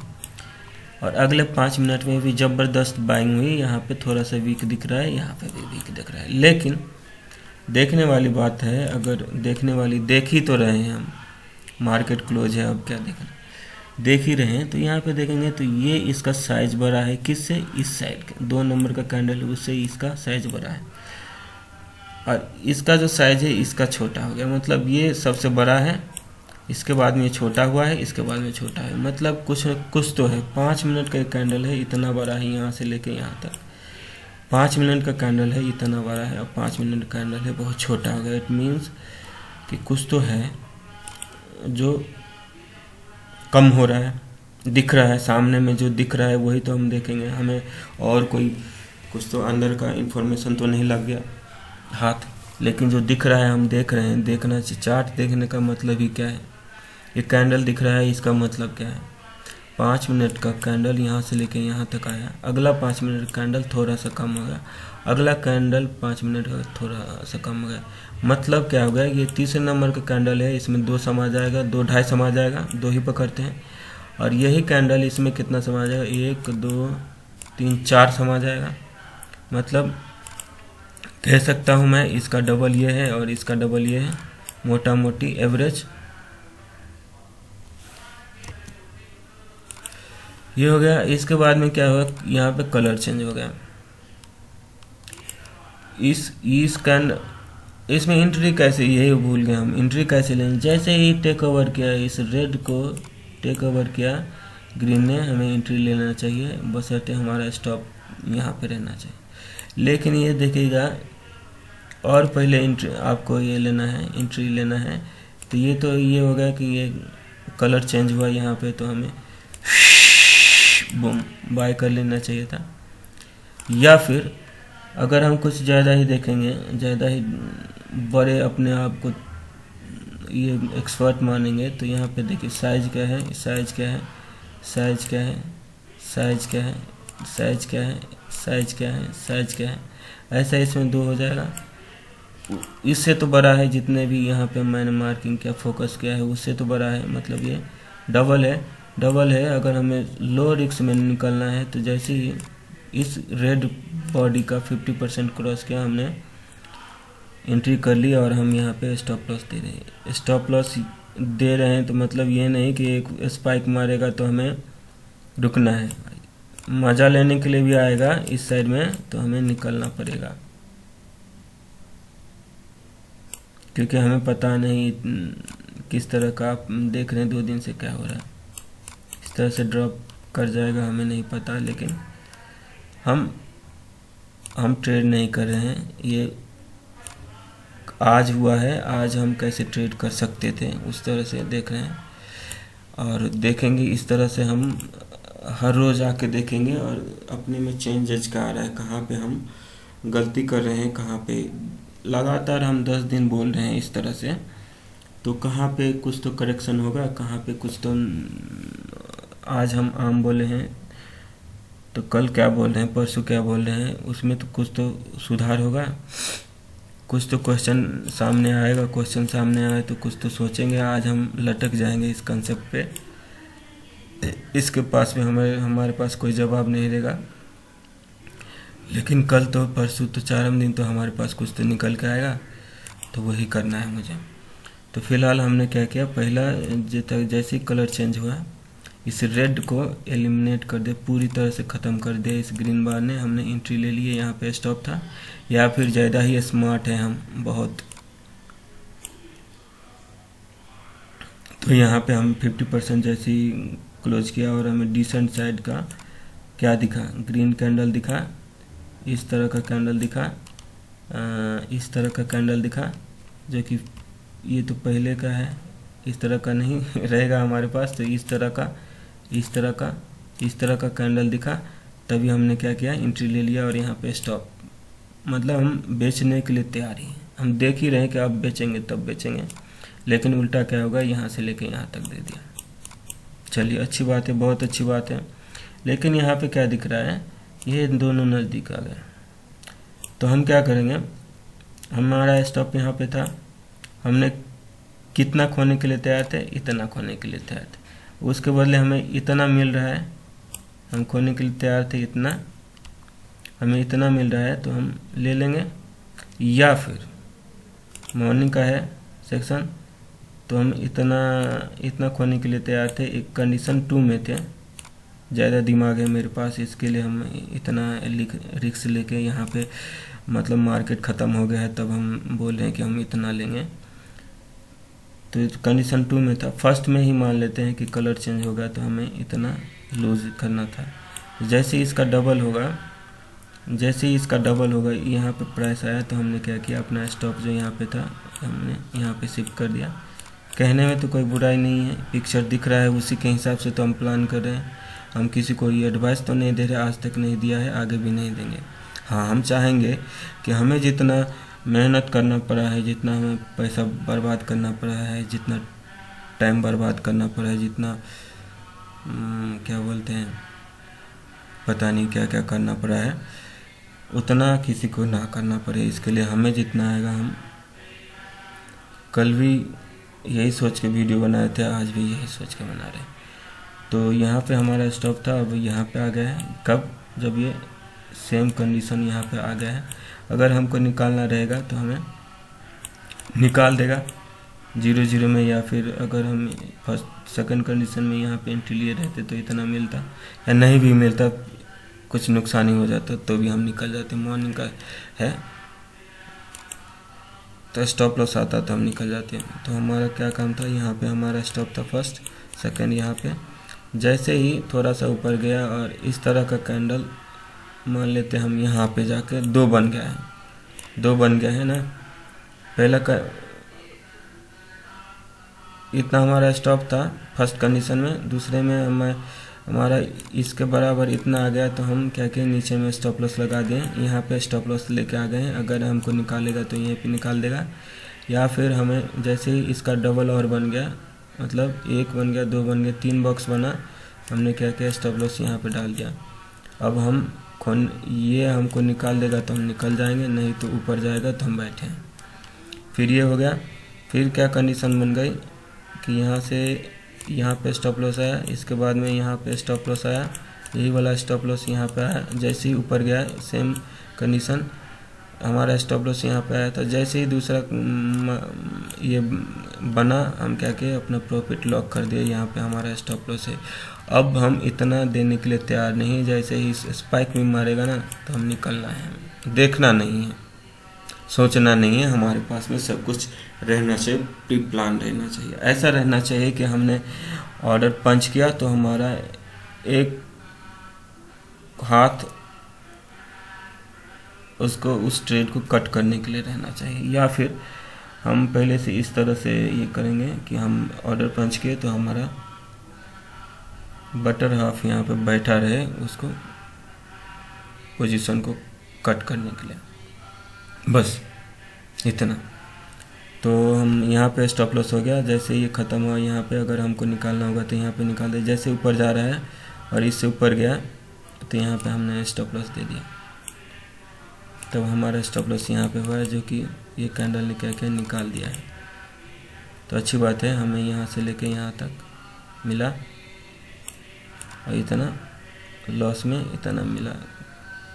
और अगले 5 मिनट में भी ज़बरदस्त बाइंग हुई। यहाँ पे थोड़ा सा वीक दिख रहा है, यहाँ पे भी वीक दिख रहा है, लेकिन देखने वाली बात है, अगर देख ही तो रहे हैं हम, मार्केट क्लोज है, अब क्या देख ही रहे हैं, तो यहाँ पे देखेंगे तो ये इसका साइज बड़ा है, किससे, इस साइड के 2 नंबर का कैंडल है, उससे इसका साइज बड़ा है, और इसका जो साइज है इसका छोटा हो गया, मतलब ये सबसे बड़ा है, इसके बाद में ये छोटा हुआ है, इसके बाद में छोटा है, मतलब कुछ तो है। 5 मिनट का कैंडल है, इतना बड़ा है, यहाँ से लेके यहाँ तक 5 मिनट का कैंडल है, इतना बड़ा है, और 5 मिनट का कैंडल है, बहुत छोटा हो गया। इट मीन्स कि कुछ तो है जो कम हो रहा है, दिख रहा है सामने में, जो दिख रहा है वही तो हम देखेंगे, हमें और कोई कुछ तो अंदर का इंफॉर्मेशन तो नहीं लग गया हाथ, लेकिन जो दिख रहा है हम देख रहे हैं। देखना चाहिए, चार्ट देखने का मतलब ही क्या है, ये कैंडल दिख रहा है, इसका मतलब क्या है। 5 मिनट का कैंडल यहाँ से लेके यहाँ तक आया, अगला 5 मिनट कैंडल थोड़ा सा कम हो गया, अगला कैंडल 5 मिनट का थोड़ा सा कम हो गया, मतलब क्या हो गया, ये तीसरे नंबर का कैंडल है, इसमें 2 समा जाएगा, 2 ढाई समा जाएगा, 2 ही पकड़ते हैं, और यही कैंडल इसमें कितना समा जाएगा, 1 2 3 4 समा जाएगा। मतलब कह सकता हूँ मैं, इसका डबल ये है और इसका डबल ये है, मोटा मोटी एवरेज ये हो गया। इसके बाद में क्या हुआ, यहाँ पे कलर चेंज हो गया, इसमें एंट्री कैसे, यही भूल गए हम, एंट्री कैसे लें। जैसे ही टेक ओवर किया, इस रेड को टेक ओवर किया ग्रीन ने, हमें एंट्री लेना चाहिए, बशर्ते हमारा स्टॉप यहाँ पे रहना चाहिए। लेकिन ये देखिएगा, और पहले एंट्री आपको ये लेना है, एंट्री लेना है, तो ये हो गया कि ये कलर चेंज हुआ यहाँ पे, तो हमें बूम बाय कर लेना चाहिए था। या फिर अगर हम कुछ ज़्यादा ही देखेंगे, ज़्यादा ही बड़े अपने आप को ये एक्सपर्ट मानेंगे, तो यहाँ पे देखिए साइज क्या है, साइज क्या है, साइज क्या है, साइज क्या है, साइज क्या है, साइज क्या है, साइज क्या है, ऐसा इसमें 2 हो जाएगा। इससे तो बड़ा है, जितने भी यहाँ पे मैंने मार्किंग किया, फोकस किया है, उससे तो बड़ा है, मतलब ये डबल है। अगर हमें लो रिस्क में निकलना है, तो जैसे ही इस रेड बॉडी का 50% क्रॉस किया, हमने एंट्री कर ली, और हम यहाँ पे स्टॉप लॉस दे रहे हैं। स्टॉप लॉस दे रहे हैं तो मतलब ये नहीं कि एक स्पाइक मारेगा तो हमें रुकना है, मज़ा लेने के लिए भी आएगा इस साइड में, तो हमें निकलना पड़ेगा, क्योंकि हमें पता नहीं किस तरह का, आप देख रहे हैं 2 दिन से क्या हो रहा है, इस तरह से ड्रॉप कर जाएगा, हमें नहीं पता। लेकिन हम ट्रेड नहीं कर रहे हैं, ये आज हुआ है, आज हम कैसे ट्रेड कर सकते थे उस तरह से देख रहे हैं, और देखेंगे इस तरह से हम हर रोज़ आके देखेंगे, और अपने में चेंजेज का आ रहा है, कहाँ पे हम गलती कर रहे हैं, कहाँ पे लगातार हम 10 दिन बोल रहे हैं इस तरह से, तो कहाँ पे कुछ तो करेक्शन होगा, कहाँ पे कुछ तो, आज हम आम बोले हैं तो कल क्या बोल रहे हैं, परसों क्या बोल रहे हैं, उसमें तो कुछ तो सुधार होगा, कुछ तो क्वेश्चन सामने आएगा, क्वेश्चन सामने आए तो कुछ तो सोचेंगे। आज हम लटक जाएंगे इस कंसेप्ट पे, इसके पास में हमारे पास कोई जवाब नहीं रहेगा। लेकिन कल तो परसों तो 4 दिन तो हमारे पास कुछ तो निकल के आएगा, तो वही करना है मुझे। तो फिलहाल हमने क्या किया, पहला जैसे ही कलर चेंज हुआ इस रेड को एलिमिनेट कर दे, पूरी तरह से ख़त्म कर दे। इस ग्रीन बार ने हमने एंट्री ले ली है, यहाँ पे स्टॉप था। या फिर ज़्यादा ही स्मार्ट है हम बहुत, तो यहाँ पे हम 50% जैसे ही क्लोज किया और हमें डिसेंट साइड का क्या दिखा, ग्रीन कैंडल दिखा, इस तरह का कैंडल दिखा, इस तरह का कैंडल दिखा, जो कि ये तो पहले का है, इस तरह का नहीं रहेगा हमारे पास। तो इस तरह का, इस तरह का, इस तरह का कैंडल दिखा, तभी हमने क्या किया, एंट्री ले लिया और यहाँ पे स्टॉप। मतलब हम बेचने के लिए तैयार ही हैं, हम देख ही रहे हैं कि अब बेचेंगे तब बेचेंगे, लेकिन उल्टा क्या होगा, यहाँ से लेके यहाँ तक दे दिया। चलिए अच्छी बात है, बहुत अच्छी बात है। लेकिन यहाँ पे क्या दिख रहा है, ये दोनों नज़दीक आ गए। तो हम क्या करेंगे, हमारा स्टॉप यहाँ पे था, हमने कितना खोने के लिए तैयार थे, इतना खोने के लिए तैयार थे। उसके बदले हमें इतना मिल रहा है, हम खोने के लिए तैयार थे इतना, हमें इतना मिल रहा है तो हम ले लेंगे। या फिर मॉर्निंग का है सेक्शन, तो हम इतना खोने के लिए तैयार थे। एक कंडीशन 2 में थे, ज़्यादा दिमाग है मेरे पास, इसके लिए हम इतना रिस्क लेके यहाँ पे, मतलब मार्केट ख़त्म हो गया है तब हम बोल रहे हैं कि हम इतना लेंगे। तो कंडीशन 2 में था, फर्स्ट में ही मान लेते हैं कि कलर चेंज होगा तो हमें इतना लूज करना था। जैसे ही इसका डबल होगा, जैसे ही इसका डबल होगा यहाँ पे प्राइस आया, तो हमने क्या किया, अपना स्टॉप जो यहाँ पे था हमने यहाँ पे शिफ्ट कर दिया। कहने में तो कोई बुराई नहीं है, पिक्चर दिख रहा है उसी के हिसाब से तो हम प्लान कर रहे हैं। हम किसी को ये एडवाइस तो नहीं दे रहे, आज तक नहीं दिया है, आगे भी नहीं देंगे। हाँ, हम चाहेंगे कि हमें जितना मेहनत करना पड़ा है, जितना हमें पैसा बर्बाद करना पड़ा है, जितना टाइम बर्बाद करना पड़ा है, जितना क्या बोलते हैं, पता नहीं क्या क्या करना पड़ा है, उतना किसी को ना करना पड़े। इसके लिए हमें जितना आएगा, हम कल भी यही सोच के वीडियो बनाए थे, आज भी यही सोच के बना रहे। तो यहाँ पे हमारा स्टॉप था, अब यहाँ पे आ गया है। कब, जब ये सेम कंडीशन यहाँ पे आ गया है। अगर हमको निकालना रहेगा तो हमें निकाल देगा 0-0 में, या फिर अगर हम फर्स्ट सेकंड कंडीशन में यहाँ पे एंट्री लिए रहते तो इतना मिलता, या नहीं भी मिलता, कुछ नुकसान ही हो जाता, तो भी हम निकल जाते। मॉर्निंग का है तो स्टॉप लॉस आता तो हम निकल जाते हैं। तो हमारा क्या काम था, यहाँ पे हमारा स्टॉप था फर्स्ट सेकंड। यहाँ पे जैसे ही थोड़ा सा ऊपर गया और इस तरह का कैंडल मान लेते हम, यहाँ पे जाके 2 बन गया है, 2 बन गया है ना। पहला का इतना हमारा स्टॉप था फर्स्ट कंडीशन में, दूसरे में हमारा इसके बराबर इतना आ गया, तो हम क्या किए, नीचे में स्टॉप लॉस लगा दें। यहाँ पे स्टॉप लॉस लेके आ गए हैं, अगर हमको निकालेगा तो यहीं पे निकाल देगा। या फिर हमें जैसे ही इसका डबल और बन गया, मतलब 1 बन गया, 2 बन गया, 3 बॉक्स बना, हमने क्या किया, स्टॉप लॉस यहाँ पे डाल दिया। अब हम ये हमको निकाल देगा तो हम निकल जाएंगे, नहीं तो ऊपर जाएगा तो हम बैठे हैं। फिर ये हो गया। फिर क्या कंडीशन बन गई कि यहाँ से यहाँ पे स्टॉप लॉस आया, इसके बाद में यहाँ पे स्टॉप लॉस आया, यही वाला स्टॉप लॉस यहाँ पे आया। जैसे ही ऊपर गया सेम कंडीशन, हमारा स्टॉप लॉस यहाँ पे आया था। जैसे ही दूसरा ये बना, हम क्या किए, अपना प्रॉफिट लॉक कर दिए। यहाँ पे हमारा स्टॉप लॉस है। अब हम इतना देने के लिए तैयार नहीं है। जैसे ही स्पाइक में मारेगा ना, तो हम निकलना है, देखना नहीं है, सोचना नहीं है। हमारे पास में सब कुछ रहना चाहिए, प्री प्लान रहना चाहिए। ऐसा रहना चाहिए कि हमने ऑर्डर पंच किया तो हमारा एक हाथ उसको, उस ट्रेड को कट करने के लिए रहना चाहिए। या फिर हम पहले से इस तरह से ये करेंगे कि हम ऑर्डर पंच किए तो हमारा बटर हाफ यहाँ पे बैठा रहे, उसको पोजीशन को कट करने के लिए, बस इतना। तो हम यहाँ पे स्टॉप लॉस हो गया। जैसे ये ख़त्म हुआ, यहाँ पे अगर हमको निकालना होगा तो यहाँ पे निकाल दे। जैसे ऊपर जा रहा है और इससे ऊपर गया तो यहाँ पे हमने स्टॉप लॉस दे दिया, तब हमारा स्टॉप लॉस यहाँ पे हुआ है, जो कि ये कैंडल ने क्या किया, निकाल दिया है। तो अच्छी बात है, हमें यहाँ से लेके यहाँ तक मिला और इतना लॉस में इतना मिला,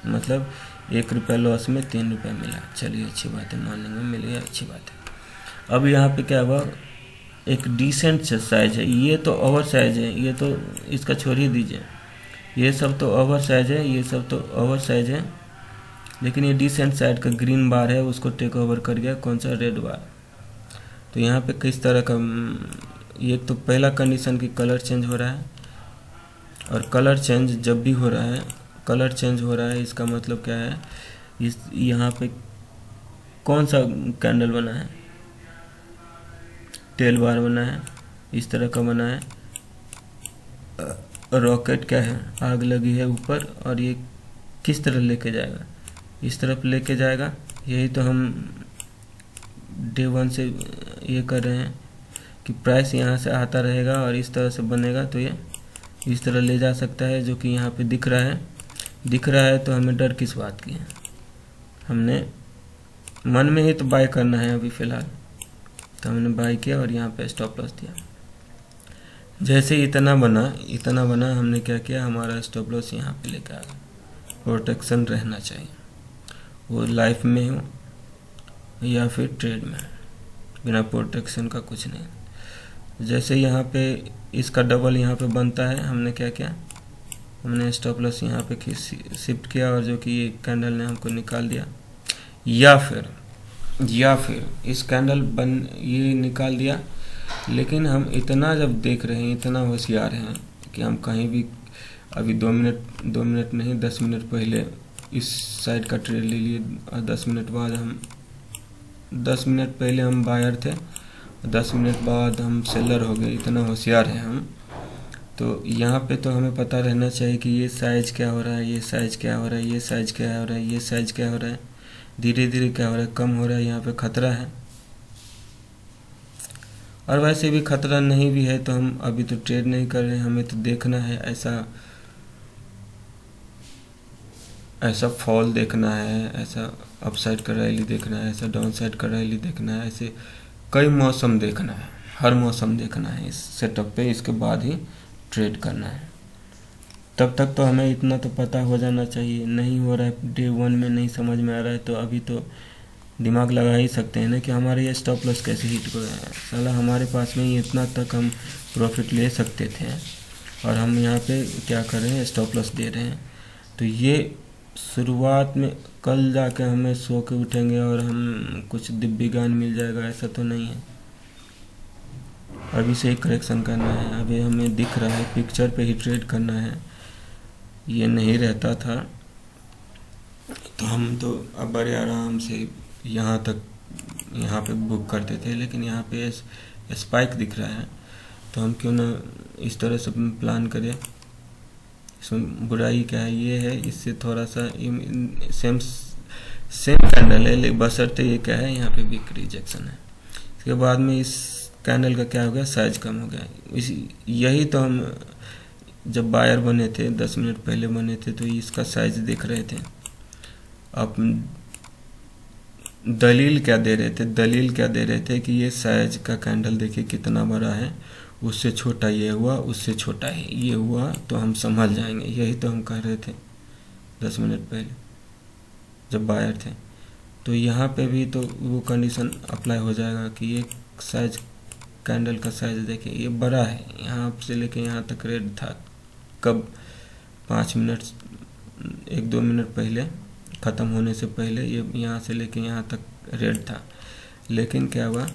मतलब 1 रुपया लॉस में 3 रुपया मिला। चलिए अच्छी बात है, मॉर्निंग में मिल गया, अच्छी बात है। अब यहाँ पे क्या हुआ, एक डिसेंट साइज है, ये तो ओवर साइज है, ये तो इसका छोड़ ही दीजिए, ये सब तो ओवर साइज है, ये सब तो ओवर साइज है, लेकिन ये डिसेंट साइड का ग्रीन बार है उसको टेक ओवर कर गया, कौन सा, रेड बार। तो यहाँ पे किस तरह का, ये तो पहला कंडीशन की कलर चेंज हो रहा है, और कलर चेंज जब भी हो रहा है, कलर चेंज हो रहा है इसका मतलब क्या है, इस यहाँ पे कौन सा कैंडल बना है, टेल बार बना है, इस तरह का बना है, रॉकेट क्या है, आग लगी है ऊपर, और ये किस तरह लेके जाएगा, इस तरफ लेके जाएगा। यही तो हम डे 1 से ये कर रहे हैं कि प्राइस यहाँ से आता रहेगा और इस तरह से बनेगा, तो ये इस तरह ले जा सकता है, जो कि यहाँ पे दिख रहा है। तो हमें डर किस बात की है, हमने मन में ही तो बाय करना है अभी फ़िलहाल, तो हमने बाय किया और यहाँ पे स्टॉप लॉस दिया। जैसे इतना बना हमने क्या किया, हमारा स्टॉप लॉस यहाँ पे लेकर आ गया। प्रोटेक्शन रहना चाहिए, वो लाइफ में हो या फिर ट्रेड में, बिना प्रोटेक्शन का कुछ नहीं। जैसे यहाँ पे इसका डबल यहाँ पे बनता है, हमने क्या किया, हमने स्टॉप लॉस यहाँ पे शिफ्ट किया, और जो कि ये कैंडल ने हमको निकाल दिया, या फिर इस कैंडल ये निकाल दिया। लेकिन हम इतना जब देख रहे हैं, इतना होशियार हैं कि हम कहीं भी अभी 2 मिनट नहीं 10 मिनट पहले इस साइड का ट्रेड ले लिए, और 10 मिनट बाद 10 मिनट पहले हम बायर थे, 10 मिनट बाद हम सेलर हो गए, इतना होशियार हैं हम। तो यहाँ पे तो हमें पता रहना चाहिए कि ये साइज क्या हो रहा है, ये साइज क्या हो रहा है, ये साइज क्या हो रहा है, ये साइज क्या हो रहा है, धीरे धीरे क्या हो रहा है, कम हो रहा है, यहाँ पे खतरा है। और वैसे भी खतरा नहीं भी है तो हम अभी तो ट्रेड नहीं कर रहे हैं, हमें तो देखना है, ऐसा फॉल देखना है, ऐसा अपसाइड का रैली देखना है, ऐसा डाउन साइड का रैली देखना है, ऐसे कई मौसम देखना है, हर मौसम देखना है इस सेटअप पे, इसके बाद ही ट्रेड करना है। तब तक तो हमें इतना तो पता हो जाना चाहिए। नहीं हो रहा है, डे 1 में नहीं समझ में आ रहा है, तो अभी तो दिमाग लगा ही सकते हैं ना कि हमारे ये स्टॉप लॉस कैसे हिट हो गया है। साला हमारे पास में ही इतना तक हम प्रॉफिट ले सकते थे, और हम यहाँ पे क्या कर रहे हैं, स्टॉप लॉस दे रहे हैं। तो ये शुरुआत में कल जाके हमें सो के उठेंगे और हम कुछ दिव्य ज्ञान मिल जाएगा, ऐसा तो नहीं है। अभी से ही करेक्शन करना है, अभी हमें दिख रहा है, पिक्चर पे ही ट्रेड करना है। ये नहीं रहता था तो हम तो अब बड़े आराम से यहाँ पे बुक करते थे, लेकिन यहाँ पे स्पाइक दिख रहा है, तो हम क्यों ना इस तरह से प्लान करें। इसमें बुराई क्या है, ये है, इससे थोड़ा सा सेम कैंडल है, लेकिन बशर्ते ये क्या है, यहाँ पे बिग रिजेक्शन है। इसके बाद में इस कैंडल का क्या हो गया, साइज कम हो गया। यही तो हम जब बायर बने थे, 10 मिनट पहले बने थे, तो इसका साइज देख रहे थे। अब दलील क्या दे रहे थे कि ये साइज का कैंडल देखिए कितना बड़ा है, उससे छोटा ये हुआ, उससे छोटा ये हुआ, तो हम समझ जाएंगे। यही तो हम कह रहे थे 10 मिनट पहले जब बायर थे। तो यहाँ पे भी तो वो कंडीशन अप्लाई हो जाएगा कि ये साइज, कैंडल का साइज देखिए ये बड़ा है, यहाँ से लेके यहाँ तक रेड था। कब, 5 मिनट 1-2 मिनट पहले, ख़त्म होने से पहले ये यहाँ से लेके यहाँ तक रेड था। लेकिन क्या हुआ,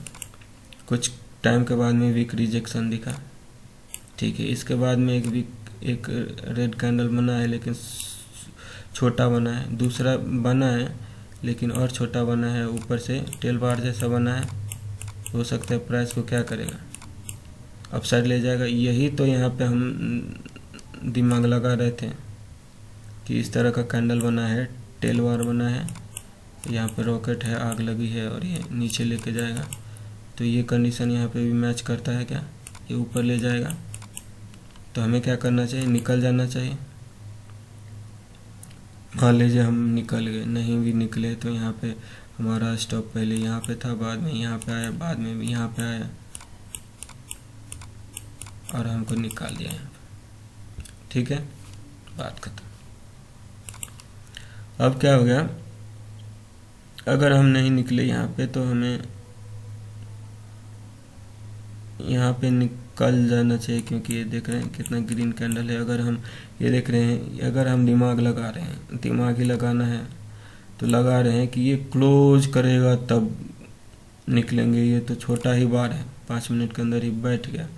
कुछ टाइम के बाद में वीक रिजेक्शन दिखा, ठीक है। इसके बाद में एक रेड कैंडल बना है, लेकिन छोटा बना है, दूसरा बना है लेकिन और छोटा बना है, ऊपर से टेल बार जैसा बना है। हो सकता है प्राइस को क्या करेगा, अपसाइड ले जाएगा। यही तो यहाँ पे हम दिमाग लगा रहे थे कि इस तरह का कैंडल बना है, टेल बार बना है, यहाँ पे रॉकेट है, आग लगी है, और ये नीचे लेके जाएगा। तो ये कंडीशन यहाँ पे भी मैच करता है क्या, ये ऊपर ले जाएगा। तो हमें क्या करना चाहिए, निकल जाना चाहिए। मान लीजिए हम निकल गए, नहीं भी निकले तो यहाँ पे हमारा स्टॉप पहले यहाँ पे था, बाद में यहाँ पे आया, बाद में भी यहाँ पे आया और हमको निकाल दिया यहाँ पे। ठीक है, बात खत्म। अब क्या हो गया, अगर हम नहीं निकले यहाँ पे तो हमें यहाँ पे निकल जाना चाहिए, क्योंकि ये देख रहे हैं कितना ग्रीन कैंडल है। अगर हम ये देख रहे हैं, अगर हम दिमाग लगा रहे हैं, दिमाग ही लगाना है तो लगा रहे हैं कि ये क्लोज करेगा तब निकलेंगे। ये तो छोटा ही बार है, 5 मिनट के अंदर ही बैठ गया,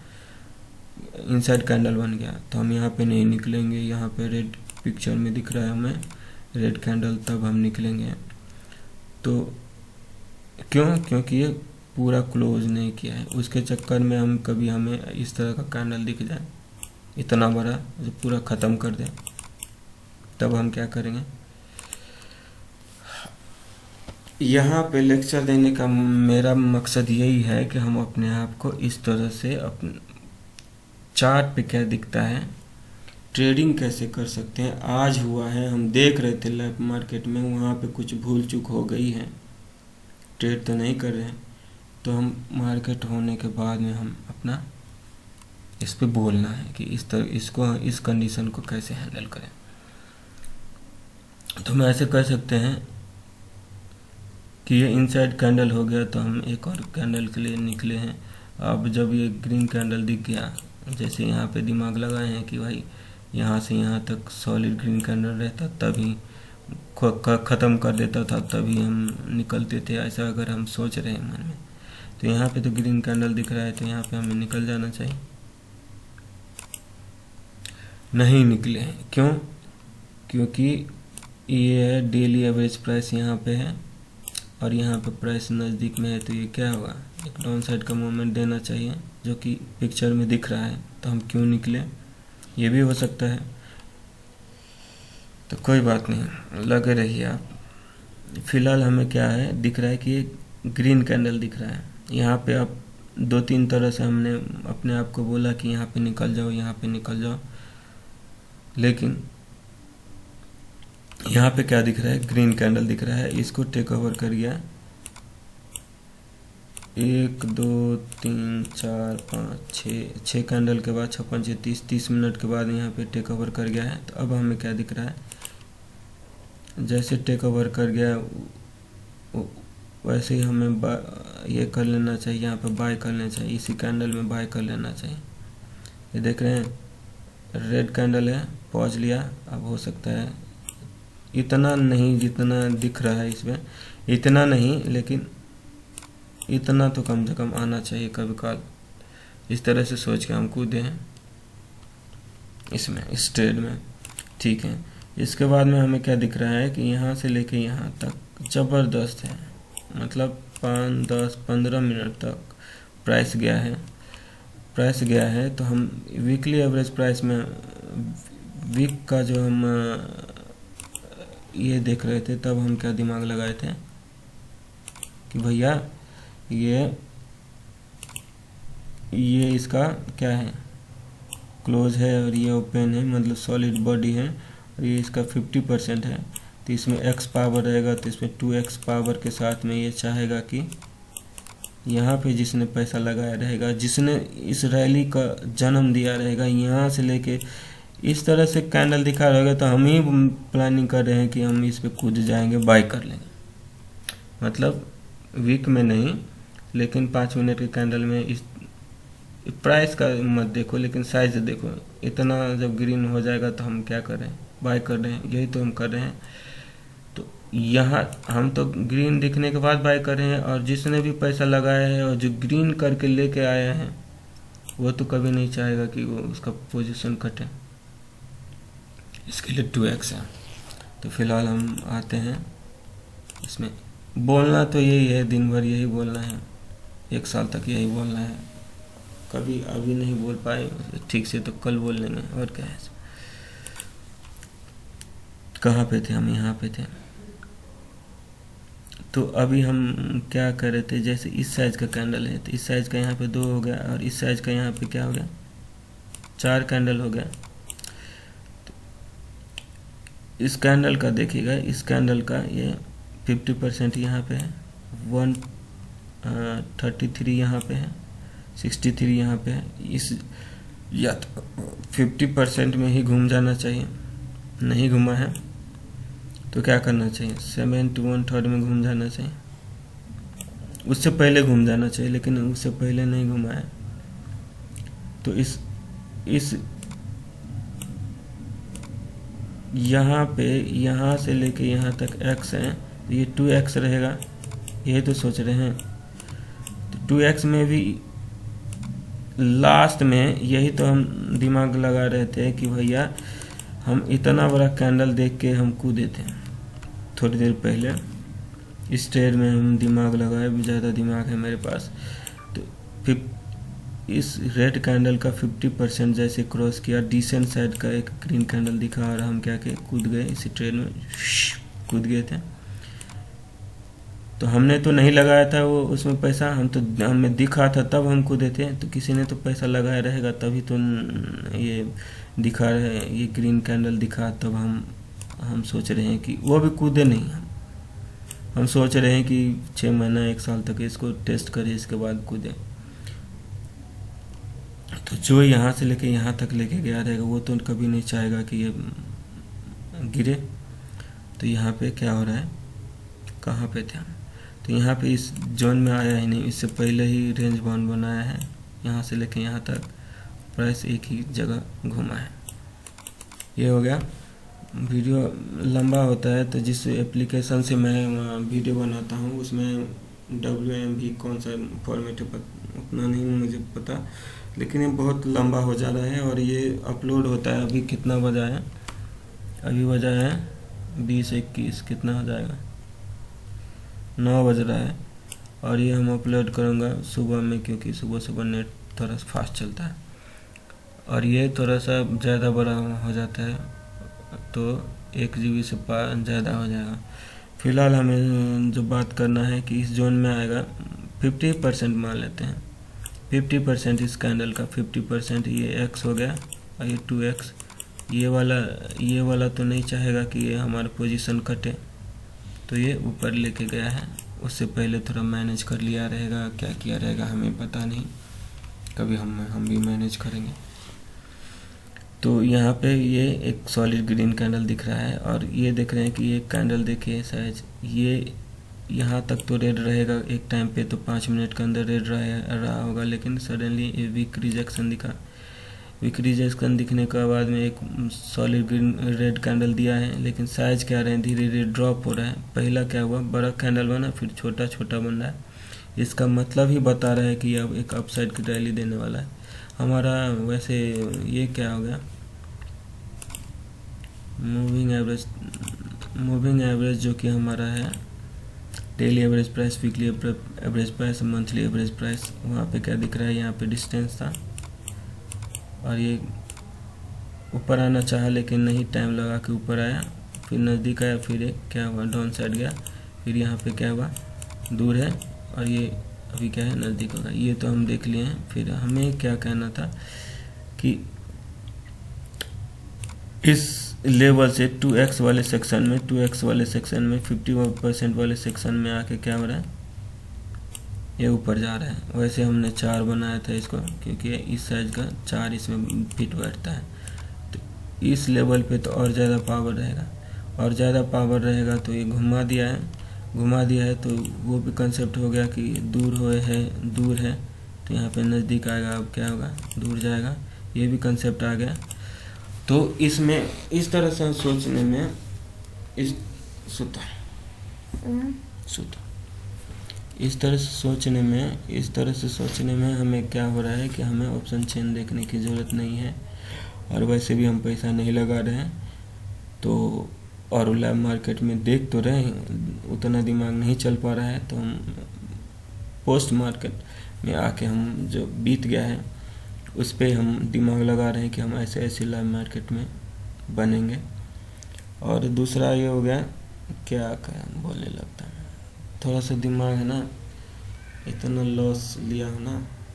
इनसाइड कैंडल बन गया, तो हम यहाँ पे नहीं निकलेंगे। यहाँ पे रेड पिक्चर में दिख रहा है हमें रेड कैंडल, तब हम निकलेंगे। तो क्यों? क्योंकि ये पूरा क्लोज नहीं किया है, उसके चक्कर में हम कभी हमें इस तरह का कैंडल दिख जाए इतना बड़ा जो पूरा ख़त्म कर दे, तब हम क्या करेंगे। यहाँ पे लेक्चर देने का मेरा मकसद यही है कि हम अपने आप को इस तरह से अपने चार्ट पे क्या दिखता है, ट्रेडिंग कैसे कर सकते हैं। आज हुआ है, हम देख रहे थे लाइव मार्केट में, वहाँ पे कुछ भूल चूक हो गई है, ट्रेड तो नहीं कर रहे हैं, तो हम मार्केट होने के बाद में हम अपना इस पे बोलना है कि इस तरह इसको, इस कंडीशन को कैसे हैंडल करें। तो हम ऐसे कर सकते हैं कि ये इनसाइड कैंडल हो गया तो हम एक और कैंडल के लिए निकले हैं। अब जब ये ग्रीन कैंडल दिख गया, जैसे यहाँ पे दिमाग लगाए हैं कि भाई यहाँ से यहाँ तक सॉलिड ग्रीन कैंडल रहता तभी ख़त्म कर देता था, तभी हम निकलते थे, ऐसा अगर हम सोच रहे हैं मन में, तो यहाँ पे तो ग्रीन कैंडल दिख रहा है तो यहाँ पे हमें निकल जाना चाहिए। नहीं निकले हैं, क्यों? क्योंकि ये डेली एवरेज प्राइस यहाँ पे है और यहाँ पे प्राइस नज़दीक में है, तो ये क्या होगा, एक डाउन साइड का मूवमेंट देना चाहिए जो कि पिक्चर में दिख रहा है। तो हम क्यों निकले, ये भी हो सकता है। तो कोई बात नहीं, लगे रहिए आप। फिलहाल हमें क्या है दिख रहा है कि ग्रीन कैंडल दिख रहा है। यहाँ पे आप 2-3 तरह से हमने अपने आप को बोला कि यहाँ पे निकल जाओ, यहाँ पे निकल जाओ, लेकिन यहाँ पे क्या दिख रहा है, ग्रीन कैंडल दिख रहा है, इसको टेक ओवर कर गया। 1 2 3 4 5 6 कैंडल के बाद 56 30 मिनट के बाद यहाँ पे टेक ओवर कर गया है। तो अब हमें क्या दिख रहा है, जैसे टेक ओवर कर गया वैसे ही हमें ये कर लेना चाहिए, यहाँ पे बाय कर लेना चाहिए, इसी कैंडल में बाय कर लेना चाहिए। ये देख रहे हैं रेड कैंडल है, पॉज लिया। अब हो सकता है इतना नहीं जितना दिख रहा है इसमें, इतना नहीं, लेकिन इतना तो कम से कम आना चाहिए कभी काल। इस तरह से सोच के हम कूदे हैं इसमें, इस ट्रेड में। ठीक है, इसके बाद में हमें क्या दिख रहा है कि यहाँ से लेके यहाँ तक ज़बरदस्त है, मतलब 5 10 15 मिनट तक प्राइस गया है। तो हम वीकली एवरेज प्राइस में वीक का जो हम ये देख रहे थे, तब हम क्या दिमाग लगाए थे कि भैया ये इसका क्या है, क्लोज है और ये ओपन है, मतलब सॉलिड बॉडी है, और ये इसका 50% है। तो इसमें x पावर रहेगा, तो इसमें 2x पावर के साथ में ये चाहेगा कि यहाँ पे जिसने पैसा लगाया रहेगा, जिसने इस रैली का जन्म दिया रहेगा, यहाँ से लेके इस तरह से कैंडल दिखा रहेगा, तो हम ही प्लानिंग कर रहे हैं कि हम इस पे कूद जाएंगे, बाय कर लेंगे। मतलब वीक में नहीं, लेकिन 5 मिनट के कैंडल में इस प्राइस का मत देखो, लेकिन साइज देखो। इतना जब ग्रीन हो जाएगा तो हम क्या कर रहे हैं, बाय कर रहे हैं, यही तो हम कर रहे हैं। तो यहाँ हम तो ग्रीन दिखने के बाद बाय कर रहे हैं, और जिसने भी पैसा लगाया है और जो ग्रीन करके लेके आया है, वो तो कभी नहीं चाहेगा कि वो उसका पोजीशन कटे। इसके लिए 2x है। तो फिलहाल हम आते हैं इसमें। बोलना तो यही है, दिन भर यही बोलना है, 1 साल तक यही बोलना है। कभी अभी नहीं बोल पाए ठीक से तो कल बोल लेंगे, और क्या है। कहाँ पे थे हम, यहाँ पे थे। तो अभी हम क्या कर रहे थे, जैसे इस साइज का कैंडल है, तो इस साइज का यहाँ पे 2 हो गया, और इस साइज का यहाँ पे क्या हो गया, 4 कैंडल हो गया। तो इस कैंडल का देखिएगा, इस कैंडल का ये 50% यहाँ पे है, 133 यहाँ पे है, 63 यहाँ पे है। इस या तो 50% में ही घूम जाना चाहिए, नहीं घूमा है तो क्या करना चाहिए, 7 to 1/3 में घूम जाना चाहिए, उससे पहले घूम जाना चाहिए, लेकिन उससे पहले नहीं घूमा है। तो इस यहाँ पे यहाँ से लेके यहाँ तक x है, तो ये 2x रहेगा, ये तो सोच रहे हैं। तो 2x में भी लास्ट में यही तो हम दिमाग लगा रहे थे कि भैया हम इतना बड़ा कैंडल देख के हम कूदे थे थोड़ी देर पहले, इस ट्रेड में हम दिमाग लगाए, ज़्यादा दिमाग है मेरे पास। तो इस रेड कैंडल का 50% जैसे क्रॉस किया, डिसेंट साइड का एक ग्रीन कैंडल दिखा और हम क्या के कूद गए, इसी ट्रेड में कूद गए थे। तो हमने तो नहीं लगाया था वो उसमें पैसा, हमें दिखा था तब हम कूदे थे। तो किसी ने तो पैसा लगाया रहेगा तभी तो ये दिखा रहे, ये ग्रीन कैंडल दिखा, तब हम सोच रहे हैं कि वो भी कूदे नहीं, हम सोच रहे हैं कि 6 महीना 1 साल तक इसको टेस्ट करें, इसके बाद कूदे। तो जो यहाँ से लेके यहाँ तक लेके गया रहेगा वो तो कभी नहीं चाहेगा कि ये गिरे। तो यहाँ पे क्या हो रहा है, कहाँ पे थे हम, तो यहाँ पे इस जोन में आया ही नहीं, इससे पहले ही रेंज बाउंड बनाया है, यहाँ से लेके यहाँ तक प्राइस एक ही जगह घुमा है। ये हो गया। वीडियो लंबा होता है तो जिस एप्लीकेशन से मैं वीडियो बनाता हूँ उसमें WMV कौन सा फॉर्मेट है उतना नहीं मुझे पता, लेकिन ये बहुत लंबा हो जा रहा है और ये अपलोड होता है। अभी कितना बजा है, अभी बजा है 20:21, कितना हो जाएगा, 9 बज रहा है। और ये हम अपलोड करूँगा सुबह में, क्योंकि सुबह नेट थोड़ा सा फास्ट चलता है और ये थोड़ा सा ज़्यादा बड़ा हो जाता है तो 1 GB से ज़्यादा हो जाएगा। फिलहाल हमें जो बात करना है कि इस जोन में आएगा 50% मान लेते हैं, 50% इस कैंडल का, 50% ये x हो गया और ये 2x। ये वाला तो नहीं चाहेगा कि ये हमारा पोजीशन कटे, तो ये ऊपर लेके गया है। उससे पहले थोड़ा मैनेज कर लिया रहेगा, क्या किया रहेगा हमें पता नहीं, कभी हम भी मैनेज करेंगे। तो यहाँ पे ये एक सॉलिड ग्रीन कैंडल दिख रहा है और ये देख रहे हैं कि ये कैंडल देखिए साइज, ये यहाँ तक तो रेड रहेगा एक टाइम पे, तो 5 मिनट के अंदर रेड रहा होगा, लेकिन सडनली ये वीक रिजेक्शन दिखा। वीक रिजेक्शन दिखने के बाद में एक सॉलिड ग्रीन रेड कैंडल दिया है, लेकिन साइज क्या रहे हैं, धीरे धीरे ड्रॉप हो रहा है। पहला क्या हुआ, बड़ा कैंडल बना, फिर छोटा छोटा बन रहा है। इसका मतलब ही बता रहा है कि अब एक अपसाइड की रैली देने वाला है हमारा। वैसे ये क्या हो गया, मूविंग एवरेज जो कि हमारा है daily average price, weekly average price, monthly average price, वहाँ पे क्या दिख रहा है, यहाँ पे डिस्टेंस था और ये ऊपर आना चाहा लेकिन नहीं, टाइम लगा के ऊपर आया, फिर नज़दीक आया, फिर एक क्या हुआ डाउन साइड गया, फिर यहाँ पे क्या हुआ दूर है और ये अभी क्या है नज़दीक होगा। ये तो हम देख लिए हैं। फिर हमें क्या कहना था कि इस लेवल से 2x वाले सेक्शन में 50% वाले सेक्शन में आके क्या हो रहा है, ये ऊपर जा रहा है। वैसे हमने 4 बनाया था इसको, क्योंकि इस साइज का 4 इसमें फिट बैठता है। तो इस लेवल पे तो और ज़्यादा पावर रहेगा, और ज़्यादा पावर रहेगा तो ये घुमा दिया है तो वो भी कंसेप्ट हो गया कि दूर है तो यहाँ पे नज़दीक आएगा, अब क्या होगा दूर जाएगा, ये भी कंसेप्ट आ गया। तो इसमें इस तरह से सोचने में इस तरह से सोचने में हमें क्या हो रहा है कि हमें ऑप्शन चेन देखने की ज़रूरत नहीं है, और वैसे भी हम पैसा नहीं लगा रहे हैं। तो और लाइव मार्केट में देख तो रहे हैं, उतना दिमाग नहीं चल पा रहा है, तो हम पोस्ट मार्केट में आके हम जो बीत गया है उस पर हम दिमाग लगा रहे हैं कि हम ऐसे लाइव मार्केट में बनेंगे। और दूसरा ये हो गया, क्या बोलने लगता है, थोड़ा सा दिमाग है ना, इतना लॉस लिया हो ना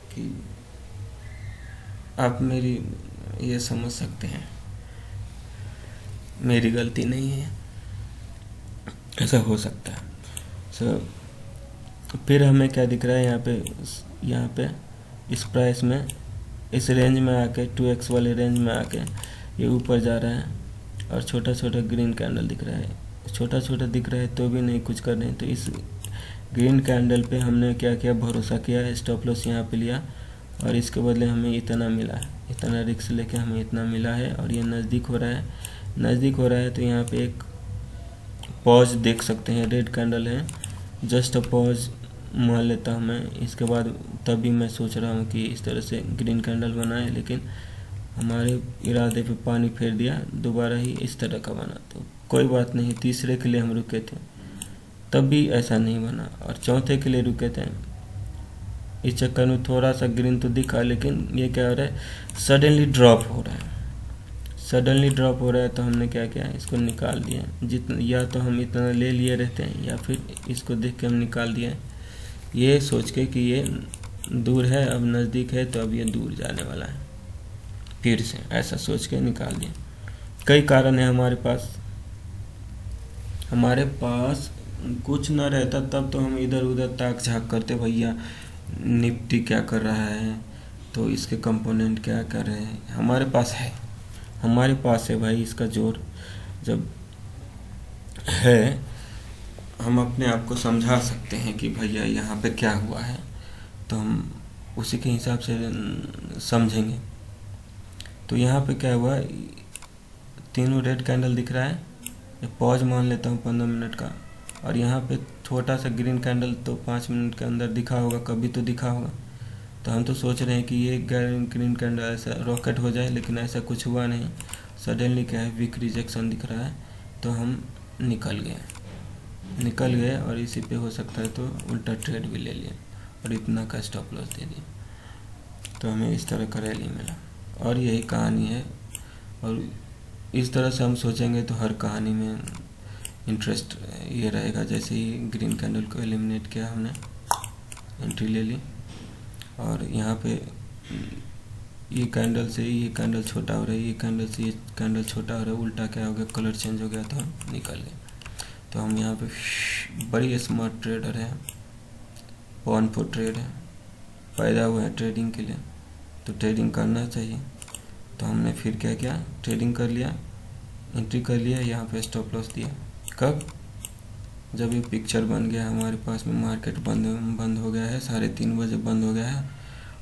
कि आप मेरी ये समझ सकते हैं, मेरी गलती नहीं है, ऐसा हो सकता है। फिर हमें क्या दिख रहा है यहाँ पे इस प्राइस में, इस रेंज में आके 2x वाले रेंज में आके ये ऊपर जा रहा है और छोटा छोटा ग्रीन कैंडल दिख रहा है। छोटा छोटा दिख रहा है तो भी नहीं कुछ कर रहे हैं, तो इस ग्रीन कैंडल पे हमने क्या किया, भरोसा किया है, स्टॉप लॉस यहाँ पे लिया और इसके बदले हमें इतना मिला है, इतना रिस्क लेके हमें इतना मिला है। और ये नज़दीक हो रहा है, नज़दीक हो रहा है तो यहाँ पे एक पॉज देख सकते हैं, रेड कैंडल है, जस्ट अ पॉज मान लेता हूँ मैं। इसके बाद तभी मैं सोच रहा हूँ कि इस तरह से ग्रीन कैंडल बनाए, लेकिन हमारे इरादे पे पानी फेर दिया, दोबारा ही इस तरह का बना। तो कोई बात नहीं, तीसरे के लिए हम रुके थे तब भी ऐसा नहीं बना, और चौथे के लिए रुके थे, इस चक्कर में थोड़ा सा ग्रीन तो दिखा, लेकिन ये क्या हो रहा है, सडनली ड्रॉप हो रहा है, सडनली ड्रॉप हो रहा है। तो हमने क्या किया, इसको निकाल दिया। जितना या तो हम इतना ले लिए रहते हैं या फिर इसको देख के हम निकाल दिए, ये सोच के कि ये दूर है, अब नज़दीक है तो अब ये दूर जाने वाला है, फिर से ऐसा सोच के निकाल दिया। कई कारण है हमारे पास कुछ ना रहता तब तो हम इधर उधर ताक झाक करते, भैया निफ्टी क्या कर रहा है, तो इसके कंपोनेंट क्या कर रहे हैं। हमारे पास है भाई, इसका जोर जब है हम अपने आप को समझा सकते हैं कि भैया यहाँ पे क्या हुआ है, तो हम उसी के हिसाब से समझेंगे। तो यहाँ पे क्या हुआ, तीनों रेड कैंडल दिख रहा है, ये पॉज मान लेता हूँ 15 मिनट का, और यहाँ पे छोटा सा ग्रीन कैंडल तो 5 मिनट के अंदर दिखा होगा, कभी तो दिखा होगा। तो हम तो सोच रहे हैं कि ये ग्रीन कैंडल ऐसा रॉकेट हो जाए, लेकिन ऐसा कुछ हुआ नहीं। सडनली क्या है, वीक रिजेक्शन दिख रहा है, तो हम निकल गए और इसी पे हो सकता है तो उल्टा ट्रेड भी ले लिया और इतना का स्टॉप लॉस दे दिया, तो हमें इस तरह का रैली मिला। और यही कहानी है, और इस तरह से हम सोचेंगे तो हर कहानी में इंटरेस्ट ये रहेगा। जैसे ही ग्रीन कैंडल को एलिमिनेट किया, हमने एंट्री ले ली, और यहाँ पे ये कैंडल से ये कैंडल छोटा हो रहा है, ये कैंडल से ये कैंडल छोटा हो रहा है, उल्टा क्या हो गया, कलर चेंज हो गया, तो हम निकल गए। तो हम यहाँ पे बड़ी स्मार्ट ट्रेडर हैं, बॉर्न फॉर ट्रेड है, पैदा हुए हैं ट्रेडिंग के लिए, तो ट्रेडिंग करना चाहिए। तो हमने फिर क्या किया, ट्रेडिंग कर लिया, एंट्री कर लिया, यहाँ पे स्टॉप लॉस दिया। कब, जब ये पिक्चर बन गया हमारे पास में, मार्केट बंद हो गया है, 3:30 बजे बंद हो गया है,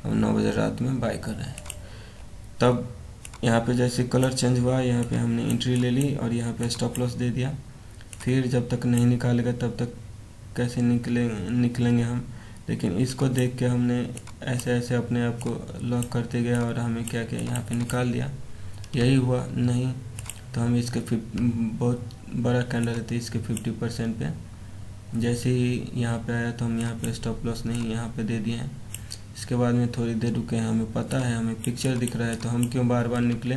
हम 9 बजे रात में बाय कर रहे हैं। तब यहाँ पे जैसे कलर चेंज हुआ, यहाँ पे हमने एंट्री ले ली और यहाँ पे स्टॉप लॉस दे दिया। फिर जब तक नहीं निकालेगा तब तक कैसे निकलेंगे हम, लेकिन इसको देख के हमने ऐसे अपने आप को लॉक करते गया और हमें क्या किया, यहाँ पे निकाल दिया। यही हुआ नहीं तो हम इसके बहुत बड़ा कैंडल है तो इसके 50% पे, जैसे ही यहाँ पे आया तो हम यहाँ पे स्टॉप लॉस नहीं यहाँ पे दे दिए हैं। इसके बाद में थोड़ी देर रुके हैं, हमें पता है, हमें पिक्चर दिख रहा है, तो हम क्यों बार बार निकले,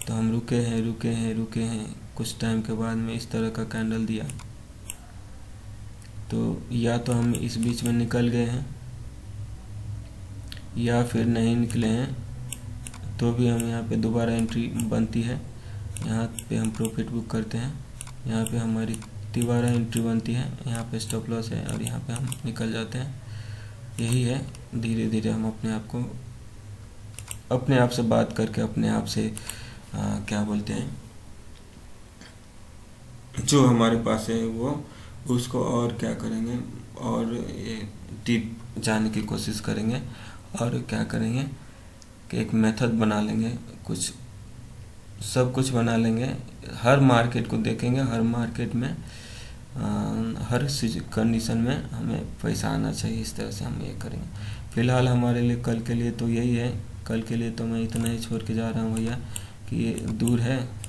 तो हम रुके हैं। कुछ टाइम के बाद में इस तरह का कैंडल दिया, तो या तो हम इस बीच में निकल गए हैं या फिर नहीं निकले हैं, तो भी हम यहाँ पे दोबारा एंट्री बनती है, यहाँ पे हम प्रॉफिट बुक करते हैं, यहाँ पे हमारी दोबारा एंट्री बनती है, यहाँ पे स्टॉप लॉस है और यहाँ पे हम निकल जाते हैं। यही है, धीरे धीरे हम अपने आप से बात करके अपने आप से क्या बोलते हैं, जो हमारे पास है वो उसको और क्या करेंगे, और डीप जानने की कोशिश करेंगे, और क्या करेंगे कि एक मेथड बना लेंगे, सब कुछ बना लेंगे, हर मार्केट को देखेंगे, हर मार्केट में हर कंडीशन में हमें पैसा आना चाहिए, इस तरह से हम ये करेंगे। फिलहाल हमारे लिए कल के लिए तो यही है, कल के लिए तो मैं इतना ही छोड़ के जा रहा हूँ भैया, कि ये दूर है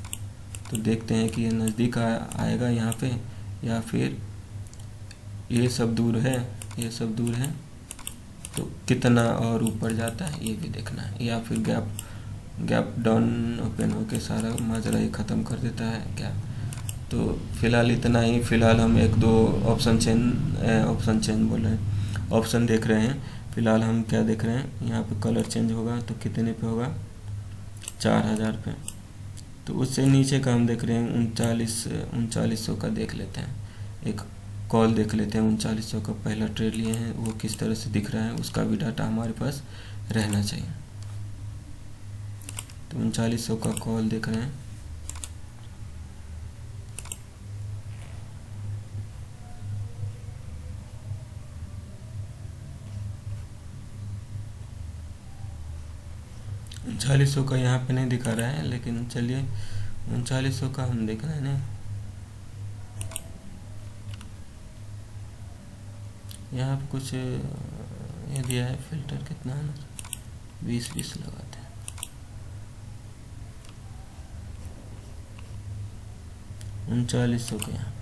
तो देखते हैं कि ये नज़दीक आएगा यहाँ पे, या फिर ये सब दूर है तो कितना और ऊपर जाता है ये भी देखना है, या फिर गैप डाउन ओपन होके सारा माजरा ही ख़त्म कर देता है क्या। तो फिलहाल इतना ही। फिलहाल हम 1-2 ऑप्शन चेन बोल रहे हैं, ऑप्शन देख रहे हैं। फिलहाल हम क्या देख रहे हैं, यहाँ पे कलर चेंज होगा तो कितने पे होगा, 4000 पे। तो उससे नीचे का हम देख रहे हैं 3900 का देख लेते हैं, एक कॉल देख लेते हैं। 3900 का पहला ट्रेड लिए हैं, वो किस तरह से दिख रहा है, उसका भी डाटा हमारे पास रहना चाहिए। तो 3900 का कॉल देख रहे हैं। $3900 का यहाँ पे नहीं दिखा रहा है, लेकिन चलिए 3900 का हम देख रहे हैं ना। यहाँ पे कुछ ये दिया है, फिल्टर कितना है ना, 20 लगाते हैं। $3900 के यहाँ